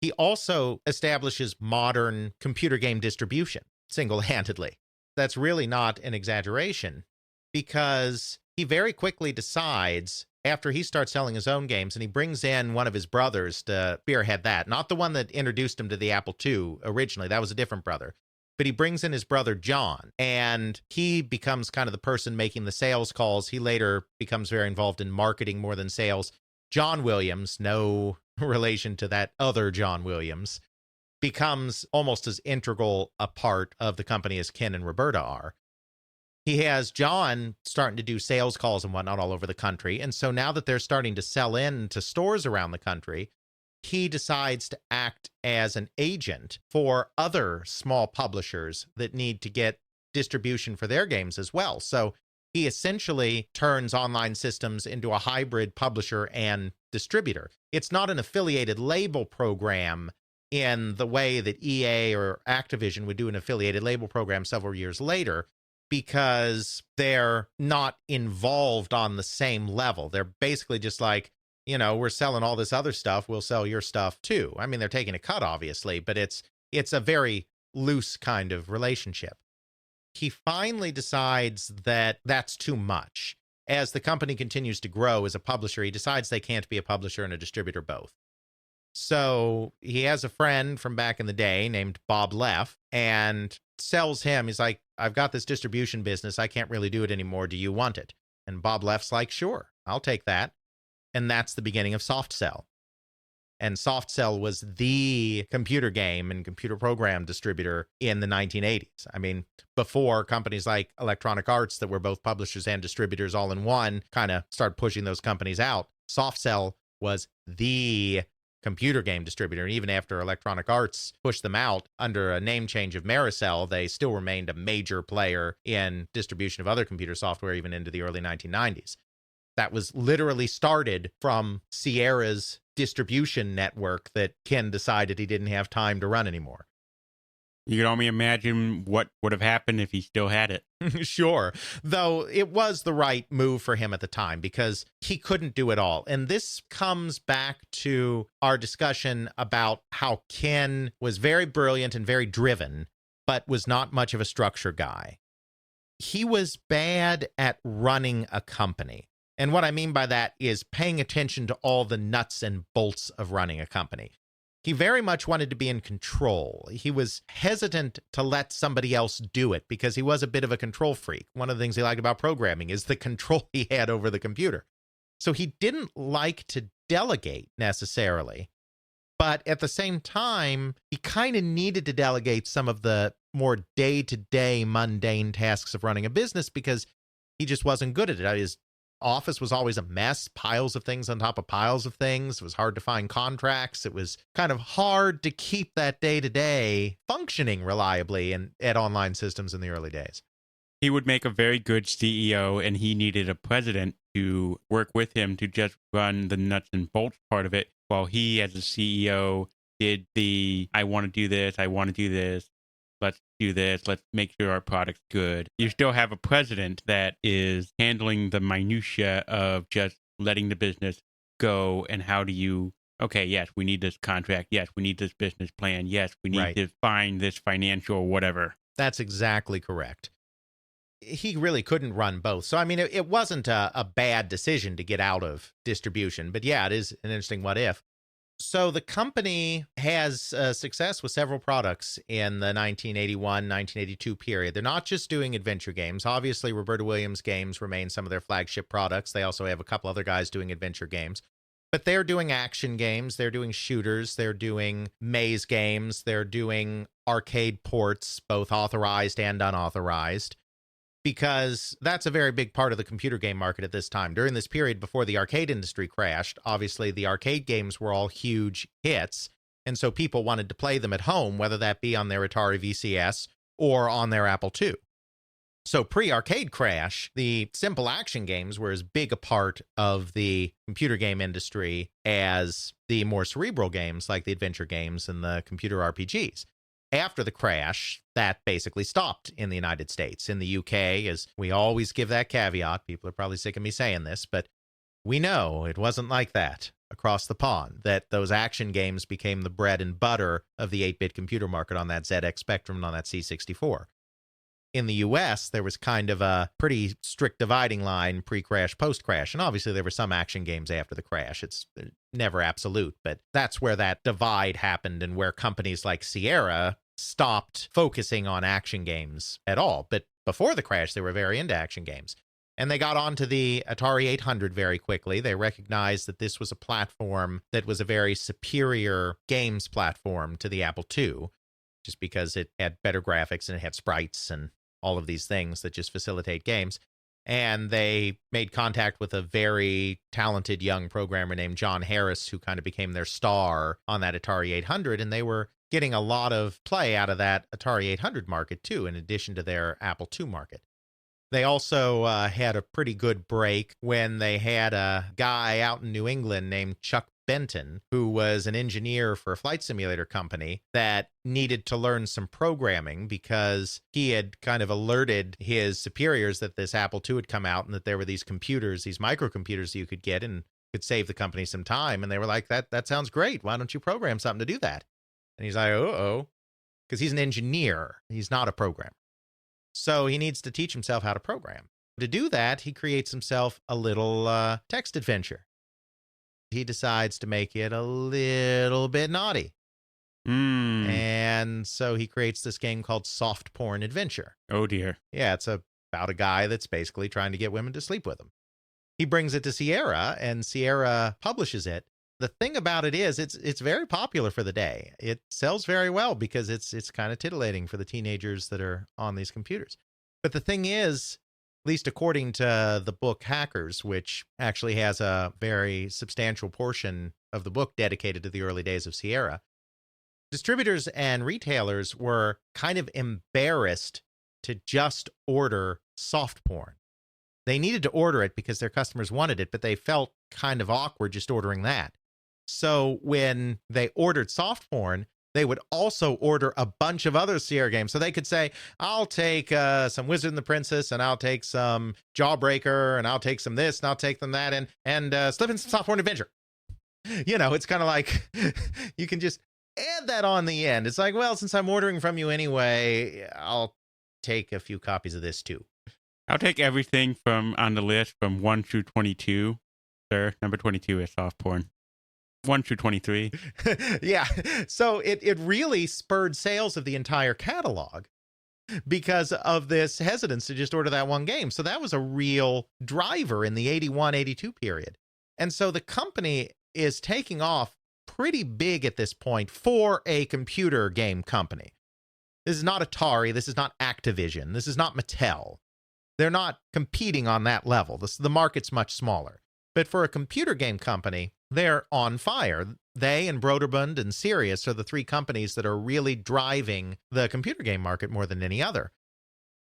he also establishes modern computer game distribution. single-handedly. That's really not an exaggeration, because he very quickly decides, after he starts selling his own games, and he brings in one of his brothers to spearhead that. Not the one that introduced him to the Apple II originally. That was a different brother. But he brings in his brother, John, and he becomes kind of the person making the sales calls. He later becomes very involved in marketing more than sales. John Williams, no relation to that other John Williams, becomes almost as integral a part of the company as Ken and Roberta are. He has John starting to do sales calls and whatnot all over the country. And so now that they're starting to sell in to stores around the country, he decides to act as an agent for other small publishers that need to get distribution for their games as well. So he essentially turns Online Systems into a hybrid publisher and distributor. It's not an affiliated label program in the way that EA or Activision would do an affiliated label program several years later, because they're not involved on the same level. They're basically just like, we're selling all this other stuff, we'll sell your stuff too. I mean, they're taking a cut, obviously, but it's a very loose kind of relationship. He finally decides that that's too much. As the company continues to grow as a publisher, he decides they can't be a publisher and a distributor both. So he has a friend from back in the day named Bob Leff and sells him. He's like, I've got this distribution business. I can't really do it anymore. Do you want it? And Bob Leff's like, sure, I'll take that. And that's the beginning of SoftCell. And SoftCell was the computer game and computer program distributor in the 1980s. I mean, before companies like Electronic Arts, that were both publishers and distributors all in one, kind of started pushing those companies out, SoftCell was the computer game distributor. And even after Electronic Arts pushed them out under a name change of Maricel, they still remained a major player in distribution of other computer software even into the early 1990s. That was literally started from Sierra's distribution network that Ken decided he didn't have time to run anymore. You can only imagine what would have happened if he still had it. Sure. Though it was the right move for him at the time, because he couldn't do it all. And this comes back to our discussion about how Ken was very brilliant and very driven, but was not much of a structure guy. He was bad at running a company. And what I mean by that is paying attention to all the nuts and bolts of running a company. He very much wanted to be in control. He was hesitant to let somebody else do it because he was a bit of a control freak. One of the things he liked about programming is the control he had over the computer. So he didn't like to delegate necessarily. But at the same time, he kind of needed to delegate some of the more day-to-day mundane tasks of running a business because he just wasn't good at it. His office was always a mess, piles of things on top of piles of things. It was hard to find contracts. It was kind of hard to keep that day-to-day functioning reliably at Online Systems in the early days. He would make a very good CEO, and he needed a president to work with him to just run the nuts and bolts part of it, while he, as a CEO, did the, I want to do this, let's do this, let's make sure our product's good. You still have a president that is handling the minutia of just letting the business go, and how do you, okay, yes, we need this contract, yes, we need this business plan, yes, we need to find this financial whatever. That's exactly correct. He really couldn't run both. So, I mean, it wasn't a bad decision to get out of distribution, but yeah, it is an interesting what if. So the company has success with several products in the 1981-1982 period. They're not just doing adventure games. Obviously, Roberta Williams games remain some of their flagship products. They also have a couple other guys doing adventure games. But they're doing action games. They're doing shooters. They're doing maze games. They're doing arcade ports, both authorized and unauthorized, because that's a very big part of the computer game market at this time. During this period before the arcade industry crashed, obviously the arcade games were all huge hits, and so people wanted to play them at home, whether that be on their Atari VCS or on their Apple II. So pre-arcade crash, the simple action games were as big a part of the computer game industry as the more cerebral games like the adventure games and the computer RPGs. After the crash, that basically stopped in the United States. In the UK, as we always give that caveat, people are probably sick of me saying this, but we know it wasn't like that. across the pond, that those action games became the bread and butter of the 8-bit computer market on that ZX Spectrum and on that C64. In the US, there was kind of a pretty strict dividing line, pre-crash, post-crash. And obviously there were some action games after the crash. It's never absolute, but that's where that divide happened and where companies like Sierra stopped focusing on action games at all. But before the crash, they were very into action games. And they got onto the Atari 800 very quickly. They recognized that this was a platform that was a very superior games platform to the Apple II, just because it had better graphics and it had sprites and all of these things that just facilitate games. And they made contact with a very talented young programmer named John Harris, who kind of became their star on that Atari 800. And they were getting a lot of play out of that Atari 800 market, too, in addition to their Apple II market. They also had a pretty good break when they had a guy out in New England named Chuck Benton, who was an engineer for a flight simulator company that needed to learn some programming because he had kind of alerted his superiors that this Apple II had come out and that there were these computers, these microcomputers that you could get and could save the company some time. And they were like, that sounds great. Why don't you program something to do that? And he's like, because he's an engineer. He's not a programmer. So he needs to teach himself how to program. To do that, he creates himself a little text adventure. He decides to make it a little bit naughty. And so he creates this game called Soft Porn Adventure. Oh, dear. Yeah, it's about a guy that's basically trying to get women to sleep with him. He brings it to Sierra, and Sierra publishes it. The thing about it is it's very popular for the day. It sells very well because it's kind of titillating for the teenagers that are on these computers. But the thing is, at least according to the book Hackers, which actually has a very substantial portion of the book dedicated to the early days of Sierra, distributors and retailers were kind of embarrassed to just order soft porn. They needed to order it because their customers wanted it, but they felt kind of awkward just ordering that. So when they ordered soft porn, they would also order a bunch of other Sierra games. So they could say, I'll take some Wizard and the Princess, and I'll take some Jawbreaker, and I'll take some this, and I'll take them that, and slip in some soft porn adventure. You know, it's kind of like you can just add that on the end. It's like, well, since I'm ordering from you anyway, I'll take a few copies of this too. I'll take everything from on the list from 1 through 22. Sir, number 22 is soft porn. 1 through 23. Yeah. So it really spurred sales of the entire catalog because of this hesitance to just order that one game. So that was a real driver in the 81, 82 period. And so the company is taking off pretty big at this point for a computer game company. This is not Atari. This is not Activision. This is not Mattel. They're not competing on that level. The market's much smaller. But for a computer game company, they're on fire. They and Broderbund and Sirius are the three companies that are really driving the computer game market more than any other.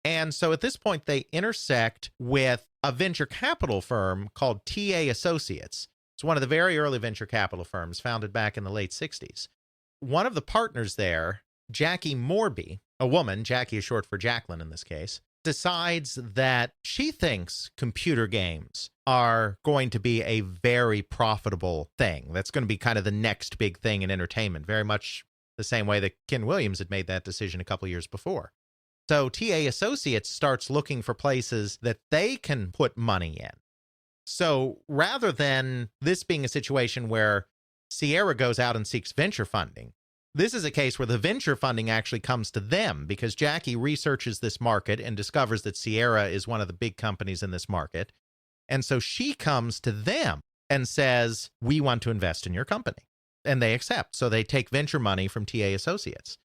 And so at this point, they intersect with a venture capital firm called TA Associates. It's one of the very early venture capital firms founded back in the late 60s. One of the partners there, Jackie Morby, a woman, Jackie is short for Jacqueline in this case, decides that she thinks computer games are going to be a very profitable thing. That's going to be kind of the next big thing in entertainment, very much the same way that Ken Williams had made that decision a couple years before. So TA Associates starts looking for places that they can put money in. So rather than this being a situation where Sierra goes out and seeks venture funding, this is a case where the venture funding actually comes to them because Jackie researches this market and discovers that Sierra is one of the big companies in this market. And so she comes to them and says, we want to invest in your company. And they accept. So they take venture money from TA Associates.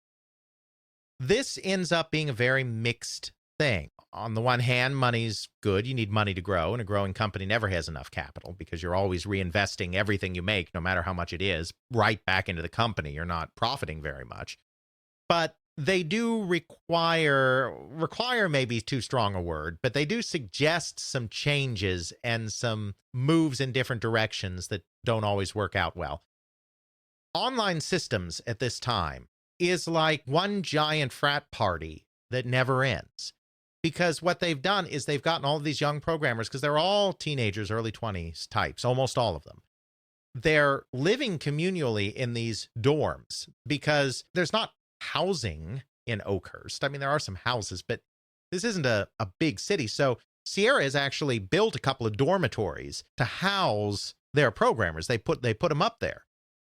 This ends up being a very mixed thing. On the one hand, money's good. You need money to grow, and a growing company never has enough capital because you're always reinvesting everything you make, no matter how much it is, right back into the company. You're not profiting very much. But they do require may be too strong a word, but they do suggest some changes and some moves in different directions that don't always work out well. Online systems at this time is like one giant frat party that never ends. Because what they've done is they've gotten all of these young programmers, because they're all teenagers, early 20s types, almost all of them. they're living communally in these dorms because there's not housing in Oakhurst. I mean, there are some houses, but this isn't a big city. So Sierra has actually built a couple of dormitories to house their programmers. They put them up there.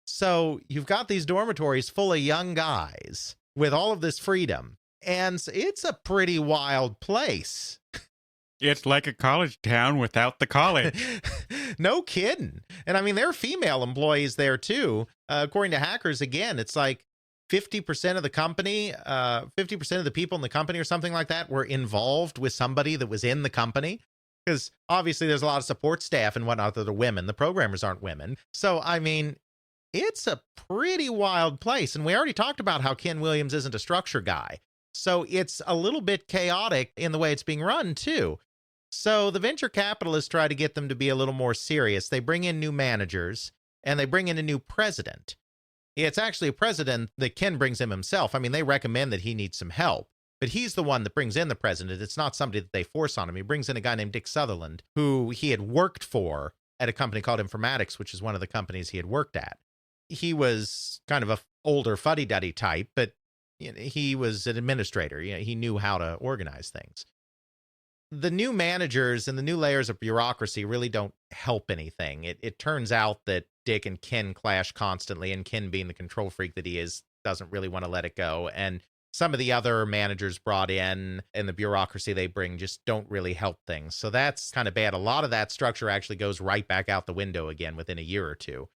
So you've got these dormitories full of young guys with all of this freedom, and it's a pretty wild place. It's like a college town without the college. No kidding. And I mean, there are female employees there too. According to hackers, again, it's like 50% of the company, 50% of the people in the company or something like that were involved with somebody that was in the company. Because obviously there's a lot of support staff and whatnot that are women. The programmers aren't women. So, I mean, it's a pretty wild place. And we already talked about how Ken Williams isn't a structure guy. So it's a little bit chaotic in the way it's being run too. So the venture capitalists try to get them to be a little more serious. They bring in new managers and they bring in a new president. It's actually a president that Ken brings him himself. I mean, they recommend that he needs some help, but he's the one that brings in the president. It's not somebody that they force on him. He brings in a guy named Dick Sutherland, who he had worked for at a company called Informatics, which is one of the companies he had worked at. He was kind of a older fuddy-duddy type, but he was an administrator. He knew how to organize things. The new managers and the new layers of bureaucracy really don't help anything. It turns out that Dick and Ken clash constantly, and Ken, being the control freak that he is, doesn't really want to let it go. And some of the other managers brought in and the bureaucracy they bring just don't really help things. So that's kind of bad. A lot of that structure actually goes right back out the window again within a year or two.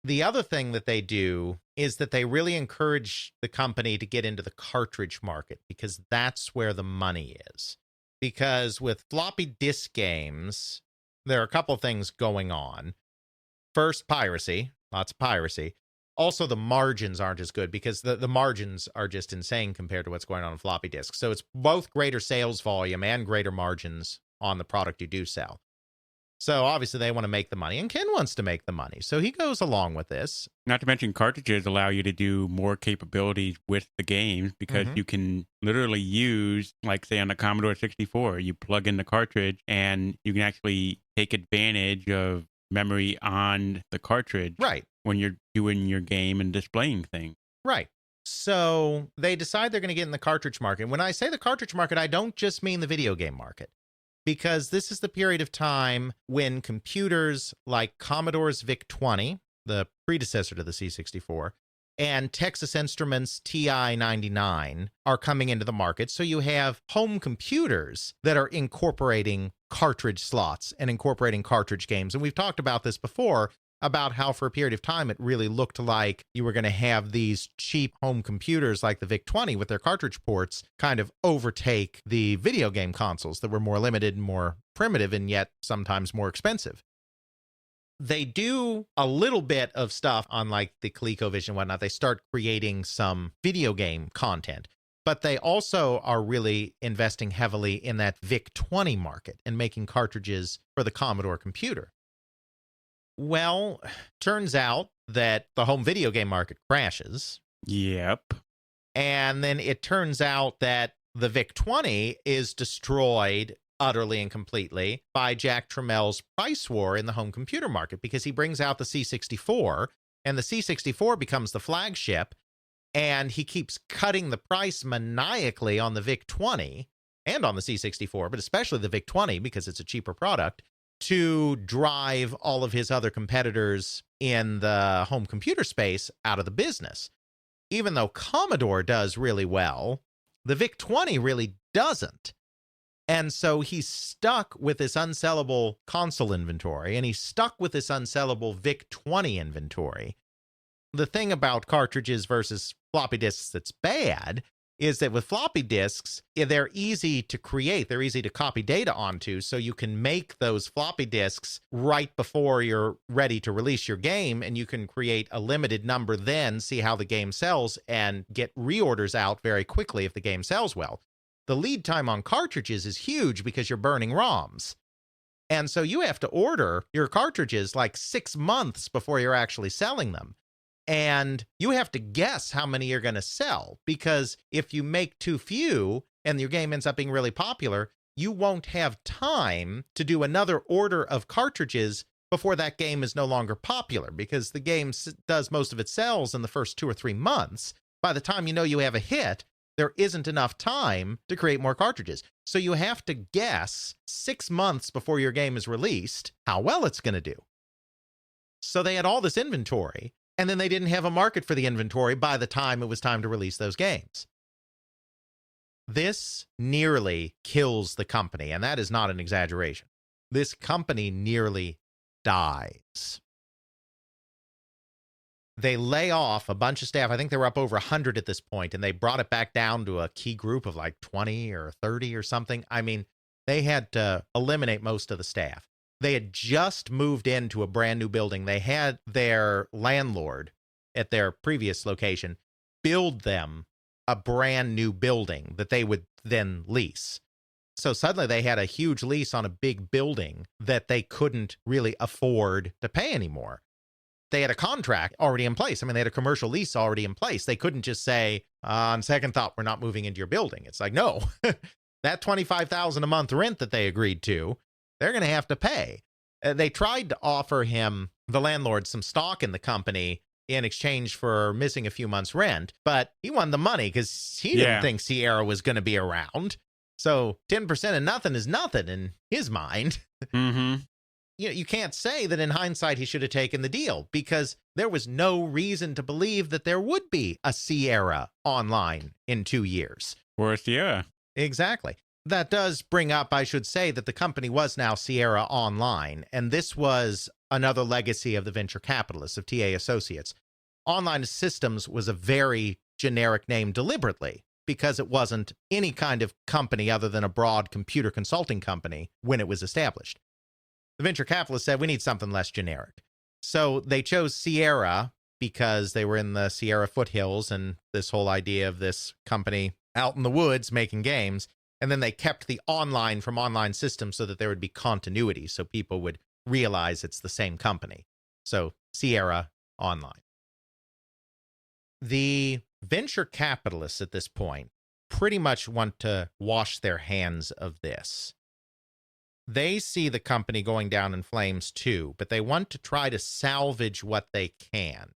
The other thing that they do is that they really encourage the company to get into the cartridge market because that's where the money is. Because with floppy disk games, there are a couple of things going on. First, piracy, lots of piracy. Also, the margins aren't as good because the margins are just insane compared to what's going on floppy disks. So it's both greater sales volume and greater margins on the product you do sell. So obviously they want to make the money, and Ken wants to make the money. So he goes along with this. Not to mention cartridges allow you to do more capabilities with the games because you can literally use, like say on the Commodore 64, you plug in the cartridge and you can actually take advantage of memory on the cartridge. Right. When you're doing your game and displaying things. Right. So they decide they're going to get in the cartridge market. When I say the cartridge market, I don't just mean the video game market. Because this is the period of time when computers like Commodore's VIC-20, the predecessor to the C64, and Texas Instruments TI-99 are coming into the market. So you have home computers that are incorporating cartridge slots and incorporating cartridge games. And we've talked about this before, about how for a period of time it really looked like you were going to have these cheap home computers like the VIC-20 with their cartridge ports kind of overtake the video game consoles that were more limited and more primitive and yet sometimes more expensive. They do a little bit of stuff on like the ColecoVision and whatnot. They start creating some video game content, but they also are really investing heavily in that VIC-20 market and making cartridges for the Commodore computer. Well, turns out that the home video game market crashes. Yep. And then it turns out that the VIC-20 is destroyed utterly and completely by Jack Trammell's price war in the home computer market because he brings out the C64 and the C64 becomes the flagship and he keeps cutting the price maniacally on the VIC-20 and on the C64, but especially the VIC-20 because it's a cheaper product, to drive all of his other competitors in the home computer space out of the business. Even though Commodore does really well, the VIC-20 really doesn't. And so he's stuck with this unsellable console inventory, and he's stuck with this unsellable VIC-20 inventory. The thing about cartridges versus floppy disks that's bad is that with floppy disks, they're easy to create. They're easy to copy data onto, so you can make those floppy disks right before you're ready to release your game, and you can create a limited number then, see how the game sells, and get reorders out very quickly if the game sells well. The lead time on cartridges is huge because you're burning ROMs. And so you have to order your cartridges like 6 months before you're actually selling them. And you have to guess how many you're going to sell, because if you make too few and your game ends up being really popular, you won't have time to do another order of cartridges before that game is no longer popular, because the game does most of its sales in the first 2 or 3 months. By the time you know you have a hit, there isn't enough time to create more cartridges. So you have to guess 6 months before your game is released how well it's going to do. So they had all this inventory, and then they didn't have a market for the inventory by the time it was time to release those games. This nearly kills the company, and that is not an exaggeration. This company nearly dies. They lay off a bunch of staff. I think they were up over 100 at this point, and they brought it back down to a key group of like 20 or 30 or something. I mean, they had to eliminate most of the staff. They had just moved into a brand new building. They had their landlord at their previous location build them a brand new building that they would then lease. So suddenly they had a huge lease on a big building that they couldn't really afford to pay anymore. They had a contract already in place. I mean, they had a commercial lease already in place. They couldn't just say, on second thought, we're not moving into your building. It's like, no, that $25,000 a month rent that they agreed to, they're going to have to pay. They tried to offer him, the landlord, some stock in the company in exchange for missing a few months' rent, but he wanted the money because he didn't think Sierra was going to be around. So 10% of nothing is nothing in his mind. Mm-hmm. You can't say that in hindsight he should have taken the deal, because there was no reason to believe that there would be a Sierra online in 2 years. Or a Sierra. Exactly. That does bring up, I should say, that the company was now Sierra Online, and this was another legacy of the venture capitalists of TA Associates. Online Systems was a very generic name deliberately, because it wasn't any kind of company other than a broad computer consulting company when it was established. The venture capitalists said, we need something less generic. So they chose Sierra because they were in the Sierra foothills and this whole idea of this company out in the woods making games. And then they kept the online from Online Systems so that there would be continuity, so people would realize it's the same company. So Sierra Online. The venture capitalists at this point pretty much want to wash their hands of this. They see the company going down in flames too, but they want to try to salvage what they can.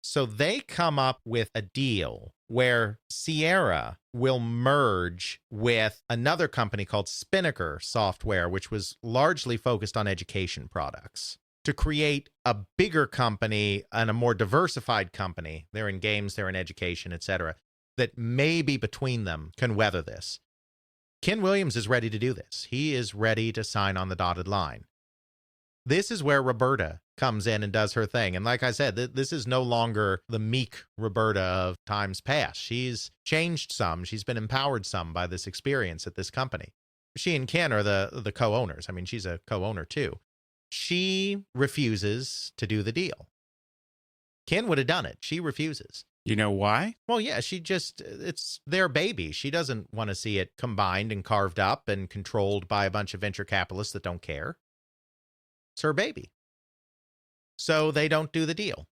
So they come up with a deal where Sierra will merge with another company called Spinnaker Software, which was largely focused on education products, to create a bigger company and a more diversified company. They're in games, they're in education, etc., that maybe between them can weather this. Ken Williams is ready to do this. He is ready to sign on the dotted line. This is where Roberta comes in and does her thing. And like I said, this is no longer the meek Roberta of times past. She's changed some. She's been empowered some by this experience at this company. She and Ken are the co-owners. I mean, she's a co-owner too. She refuses to do the deal. Ken would have done it. She refuses. You know why? Well, yeah, it's their baby. She doesn't want to see it combined and carved up and controlled by a bunch of venture capitalists that don't care. It's her baby. So they don't do the deal,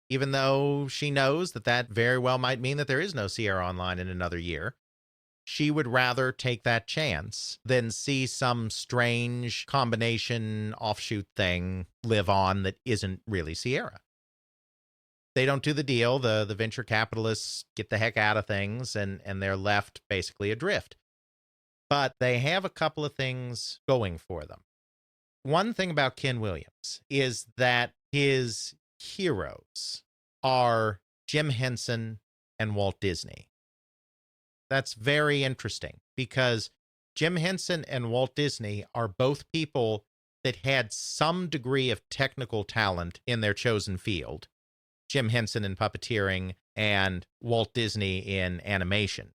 even though she knows that very well might mean that there is no Sierra Online in another year. She would rather take that chance than see some strange combination offshoot thing live on that isn't really Sierra. They don't do the deal. The venture capitalists get the heck out of things, and they're left basically adrift. But they have a couple of things going for them. One thing about Ken Williams is that his heroes are Jim Henson and Walt Disney. That's very interesting, because Jim Henson and Walt Disney are both people that had some degree of technical talent in their chosen field. Jim Henson in puppeteering and Walt Disney in animation.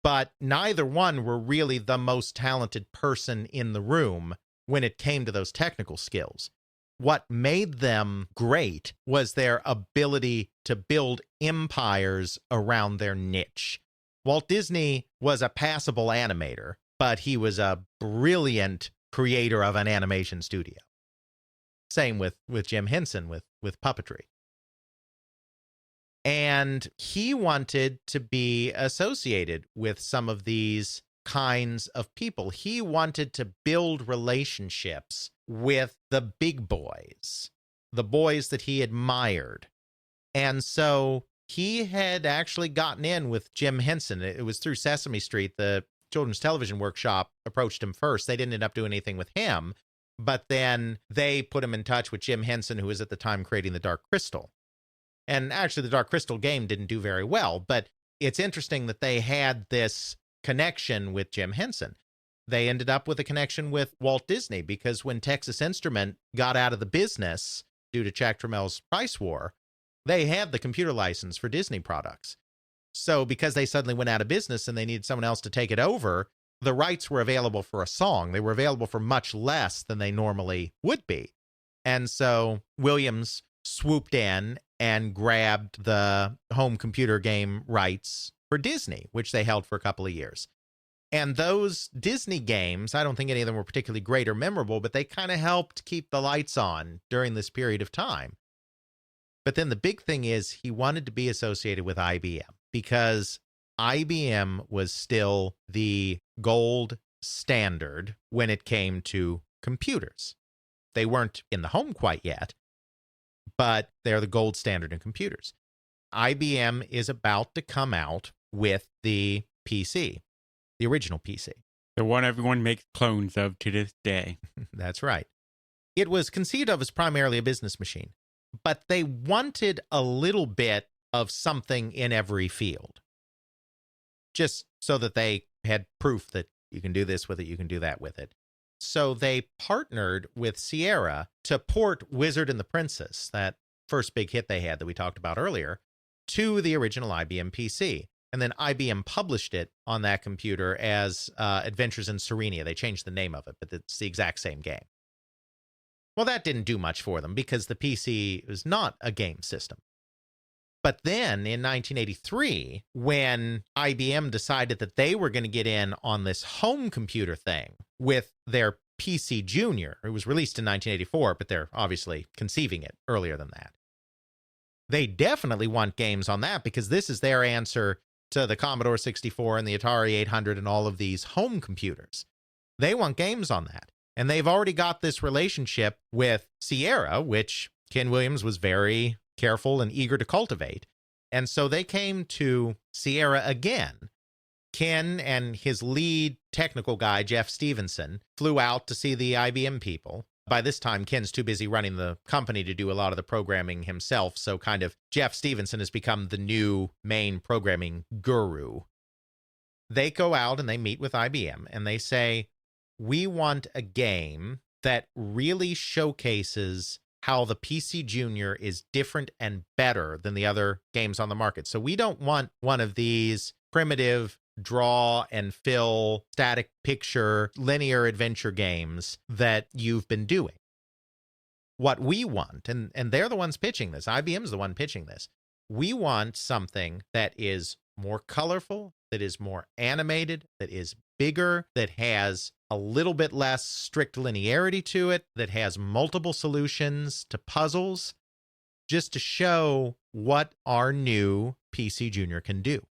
But neither one were really the most talented person in the room when it came to those technical skills. What made them great was their ability to build empires around their niche. Walt Disney was a passable animator, but he was a brilliant creator of an animation studio. Same with Jim Henson with puppetry. And he wanted to be associated with some of these kinds of people. He wanted to build relationships with the big boys, the boys that he admired. And so he had actually gotten in with Jim Henson. It was through Sesame Street. The Children's Television Workshop approached him first. They didn't end up doing anything with him, but then they put him in touch with Jim Henson, who was at the time creating the Dark Crystal. And actually, the Dark Crystal game didn't do very well, but it's interesting that they had this connection with Jim Henson. They ended up with a connection with Walt Disney, because when Texas Instrument got out of the business due to Jack Tramiel's price war, they had the computer license for Disney products. So because they suddenly went out of business and they needed someone else to take it over, the rights were available for a song. They were available for much less than they normally would be. And so Williams swooped in and grabbed the home computer game rights for Disney, which they held for a couple of years. And those Disney games, I don't think any of them were particularly great or memorable, but they kind of helped keep the lights on during this period of time. But then the big thing is he wanted to be associated with IBM, because IBM was still the gold standard when it came to computers. They weren't in the home quite yet, but they're the gold standard in computers. IBM is about to come out with the PC, the original PC. The one everyone makes clones of to this day. That's right. It was conceived of as primarily a business machine, but they wanted a little bit of something in every field, just so that they had proof that you can do this with it, you can do that with it. So they partnered with Sierra to port Wizard and the Princess, that first big hit they had that we talked about earlier, to the original IBM PC. And then IBM published it on that computer as Adventures in Serenia. They changed the name of it, but it's the exact same game. Well, that didn't do much for them because the PC was not a game system. But then in 1983, when IBM decided that they were going to get in on this home computer thing with their PC Junior, it was released in 1984, but they're obviously conceiving it earlier than that. They definitely want games on that because this is their answer to the Commodore 64 and the Atari 800 and all of these home computers. They want games on that. And they've already got this relationship with Sierra, which Ken Williams was very careful and eager to cultivate. And so they came to Sierra again. Ken and his lead technical guy, Jeff Stevenson, flew out to see the IBM people. By this time, Ken's too busy running the company to do a lot of the programming himself. So kind of Jeff Stevenson has become the new main programming guru. They go out and they meet with IBM and they say, we want a game that really showcases how the PC Junior is different and better than the other games on the market. So we don't want one of these primitive draw and fill static picture linear adventure games that you've been doing. What we want, and they're the ones pitching this, IBM's the one pitching this, we want something that is more colorful, that is more animated, that is bigger, that has a little bit less strict linearity to it, that has multiple solutions to puzzles, just to show what our new PC Junior can do.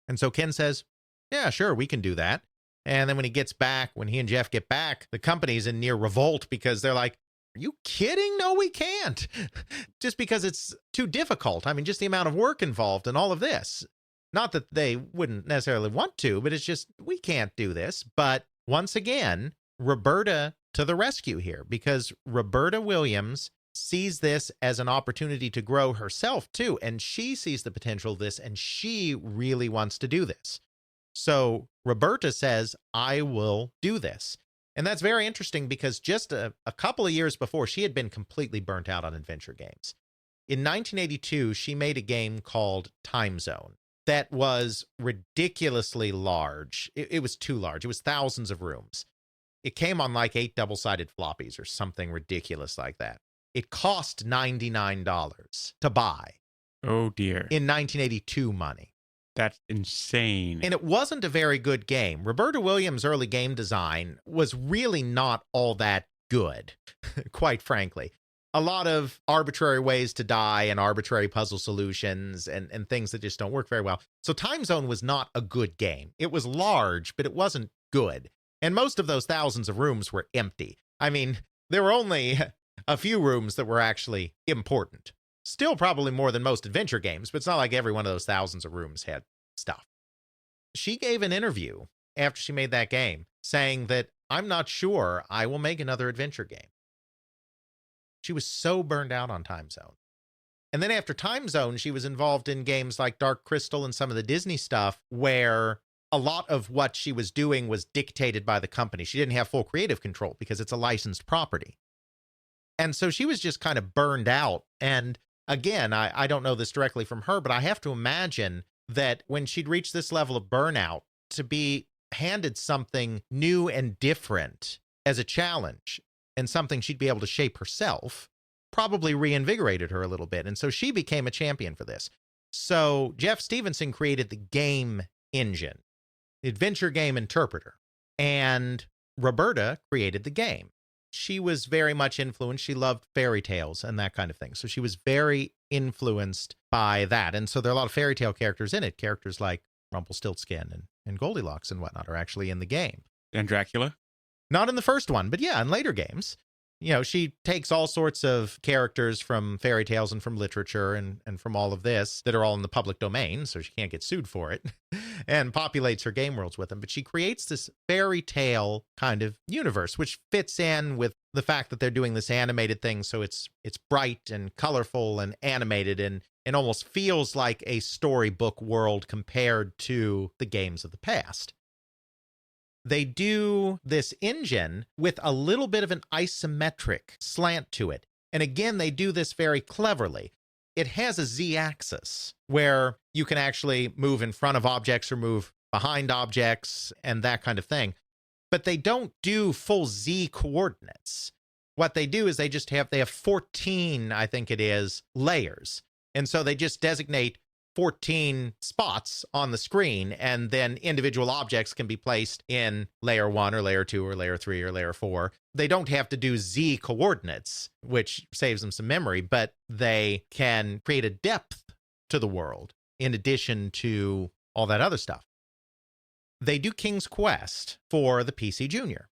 And so Ken says, yeah, sure, we can do that. And then when he gets back, when he and Jeff get back, the company's in near revolt because they're like, are you kidding? No, we can't. Just because it's too difficult. I mean, just the amount of work involved in all of this. Not that they wouldn't necessarily want to, but it's just, we can't do this. But once again, Roberta to the rescue here, because Roberta Williams sees this as an opportunity to grow herself too. And she sees the potential of this and she really wants to do this. So Roberta says, I will do this. And that's very interesting because just a couple of years before, she had been completely burnt out on adventure games. In 1982, she made a game called Time Zone that was ridiculously large. It was too large. It was thousands of rooms. It came on like 8 double-sided floppies or something ridiculous like that. It cost $99 to buy. Oh, dear. In 1982 money. That's insane. And it wasn't a very good game. Roberta Williams' early game design was really not all that good, quite frankly. a lot of arbitrary ways to die and arbitrary puzzle solutions and things that just don't work very well. So Time Zone was not a good game. It was large, but it wasn't good. And most of those thousands of rooms were empty. I mean, there were only a few rooms that were actually important. Still probably more than most adventure games, but it's not like every one of those thousands of rooms had stuff. She gave an interview after she made that game saying that, I'm not sure I will make another adventure game. She was so burned out on Time Zone. And then after Time Zone, she was involved in games like Dark Crystal and some of the Disney stuff where a lot of what she was doing was dictated by the company. She didn't have full creative control because it's a licensed property. And so she was just kind of burned out. And again, I don't know this directly from her, but I have to imagine that when she'd reached this level of burnout, to be handed something new and different as a challenge and something she'd be able to shape herself probably reinvigorated her a little bit. And so she became a champion for this. So Jeff Stevenson created the game engine, the adventure game interpreter, and Roberta created the game. She was very much influenced. She loved fairy tales and that kind of thing. So she was very influenced by that. And so there are a lot of fairy tale characters in it. Characters like Rumpelstiltskin and Goldilocks and whatnot are actually in the game. And Dracula? Not in the first one, but yeah, in later games. You know, she takes all sorts of characters from fairy tales and from literature and from all of this that are all in the public domain, so she can't get sued for it, and populates her game worlds with them. But she creates this fairy tale kind of universe, which fits in with the fact that they're doing this animated thing, so it's bright and colorful and animated and almost feels like a storybook world compared to the games of the past. They do this engine with a little bit of an isometric slant to it. And again, they do this very cleverly. It has a z-axis where you can actually move in front of objects or move behind objects and that kind of thing. But they don't do full z coordinates. What they do is they have 14, I think it is, layers. And so they just designate 14 spots on the screen, and then individual objects can be placed in layer 1 or layer 2 or layer 3 or layer 4. They don't have to do Z coordinates, which saves them some memory, but they can create a depth to the world in addition to all that other stuff. They do King's Quest for the PC Junior.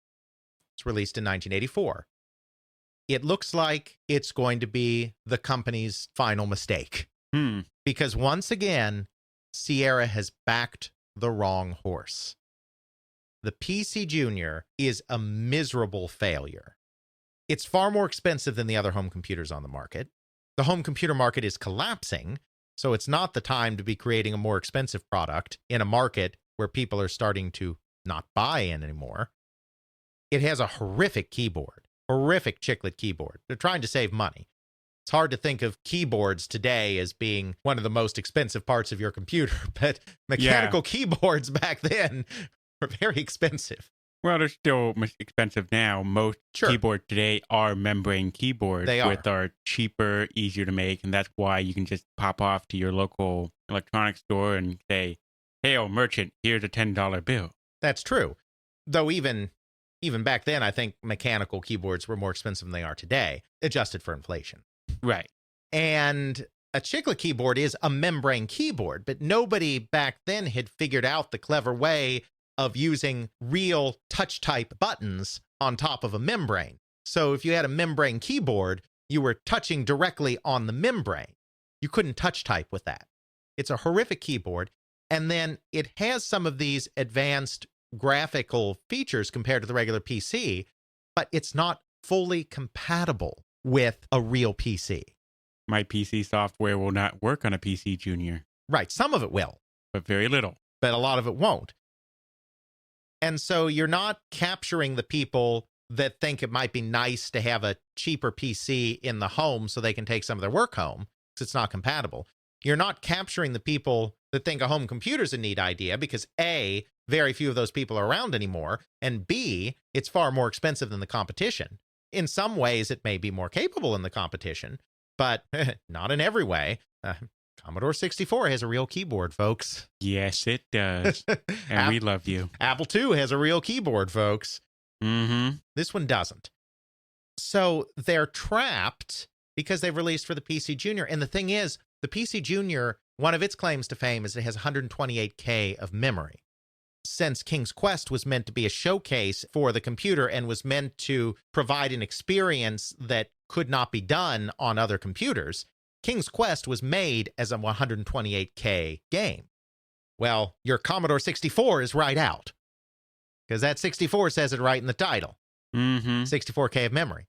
It's released in 1984. It looks like it's going to be the company's final mistake. Because once again, Sierra has backed the wrong horse. The PC Junior is a miserable failure. It's far more expensive than the other home computers on the market. The home computer market is collapsing, so it's not the time to be creating a more expensive product in a market where people are starting to not buy in anymore. It has a horrific keyboard, horrific chiclet keyboard. They're trying to save money. It's hard to think of keyboards today as being one of the most expensive parts of your computer, but mechanical keyboards back then were very expensive. Well, they're still expensive now. Most keyboards today are membrane keyboards, which are cheaper, easier to make, and that's why you can just pop off to your local electronics store and say, "Hey, old merchant, here's a $10 bill." That's true. Though even back then, I think mechanical keyboards were more expensive than they are today, adjusted for inflation. Right. And a chiclet keyboard is a membrane keyboard, but nobody back then had figured out the clever way of using real touch type buttons on top of a membrane. So if you had a membrane keyboard, you were touching directly on the membrane. You couldn't touch type with that. It's a horrific keyboard. And then it has some of these advanced graphical features compared to the regular PC, but it's not fully compatible with a real PC. My PC software will not work on a PC Junior. Right. Some of it will. But very little. But a lot of it won't. And so you're not capturing the people that think it might be nice to have a cheaper PC in the home so they can take some of their work home because it's not compatible. You're not capturing the people that think a home computer's a neat idea because A, very few of those people are around anymore, and B, it's far more expensive than the competition. In some ways, it may be more capable than the competition, but not in every way. Commodore 64 has a real keyboard, folks. Yes, it does. And we love you. Apple II has a real keyboard, folks. Mm-hmm. This one doesn't. So they're trapped because they've released for the PC Junior. And the thing is, the PC Junior, one of its claims to fame is it has 128K of memory. Since King's Quest was meant to be a showcase for the computer and was meant to provide an experience that could not be done on other computers, King's Quest was made as a 128K game. Well, your Commodore 64 is right out, because that 64 says it right in the title. 64K of memory.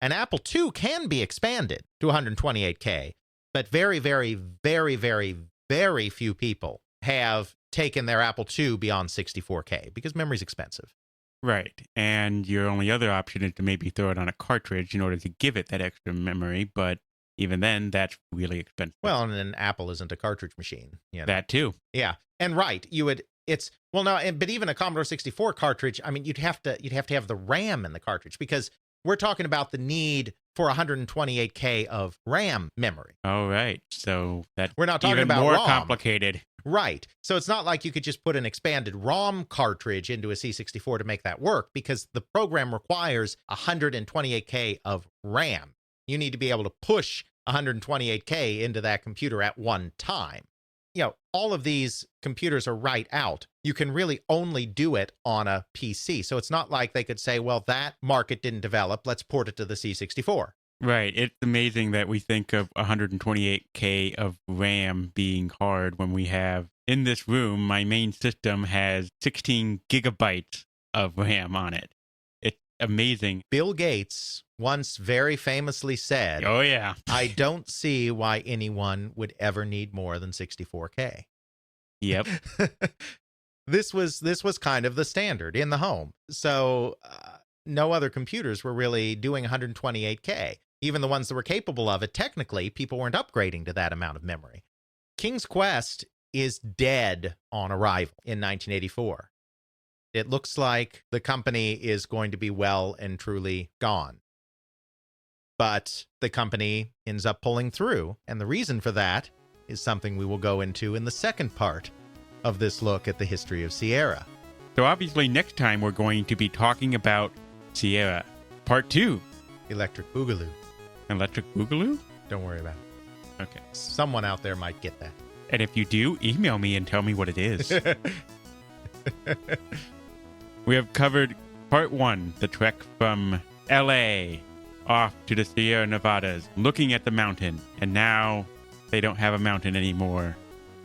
An Apple II can be expanded to 128K, but very, very, very, very, very few people have taken their Apple II beyond 64K because memory's expensive. Right. And your only other option is to maybe throw it on a cartridge in order to give it that extra memory, but even then, that's really expensive. Well, and an Apple isn't a cartridge machine. You know? That too. Yeah. And right, but even a Commodore 64 cartridge, I mean, you'd have to have the RAM in the cartridge, because we're talking about the need for 128K of RAM memory. Oh, right. So that's we're not talking even about more ROM. Complicated. Right. So it's not like you could just put an expanded ROM cartridge into a C64 to make that work, because the program requires 128K of RAM. You need to be able to push 128K into that computer at one time. All of these computers are right out. You can really only do it on a PC. So it's not like they could say, well, that market didn't develop, let's port it to the C64. Right. It's amazing that we think of 128K of RAM being hard when we have, in this room, my main system has 16 gigabytes of RAM on it. It's amazing. Bill Gates once very famously said, oh, yeah, I don't see why anyone would ever need more than 64K. Yep. This was kind of the standard in the home. So no other computers were really doing 128K. Even the ones that were capable of it, technically, people weren't upgrading to that amount of memory. King's Quest is dead on arrival in 1984. It looks like the company is going to be well and truly gone. But the company ends up pulling through, and the reason for that is something we will go into in the second part of this look at the history of Sierra. So obviously next time we're going to be talking about Sierra Part 2. Electric Boogaloo. Electric Boogaloo? Don't worry about it. Okay. Someone out there might get that. And if you do, email me and tell me what it is. We have covered Part 1, the trek from LA off to the Sierra Nevadas, looking at the mountain. And now they don't have a mountain anymore.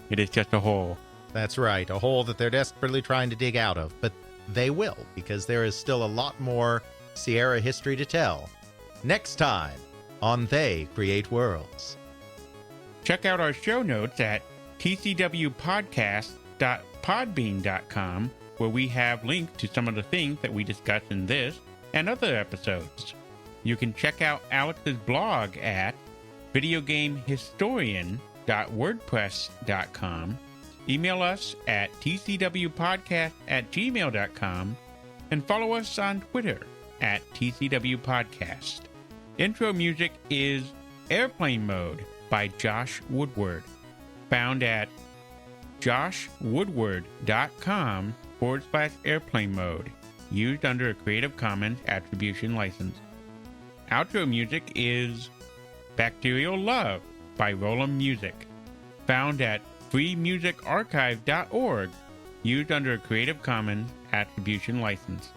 It is just a hole. That's right, a hole that they're desperately trying to dig out of. But they will, because there is still a lot more Sierra history to tell. Next time on They Create Worlds. Check out our show notes at tcwpodcast.podbean.com, where we have links to some of the things that we discussed in this and other episodes. You can check out Alex's blog at videogamehistorian.wordpress.com, email us at tcwpodcast@gmail.com, and follow us on Twitter at tcwpodcast. Intro music is Airplane Mode by Josh Woodward, found at joshwoodward.com/airplane mode, used under a Creative Commons Attribution License. Outro music is Bacterial Love by Roland Music, found at freemusicarchive.org, used under a Creative Commons Attribution License.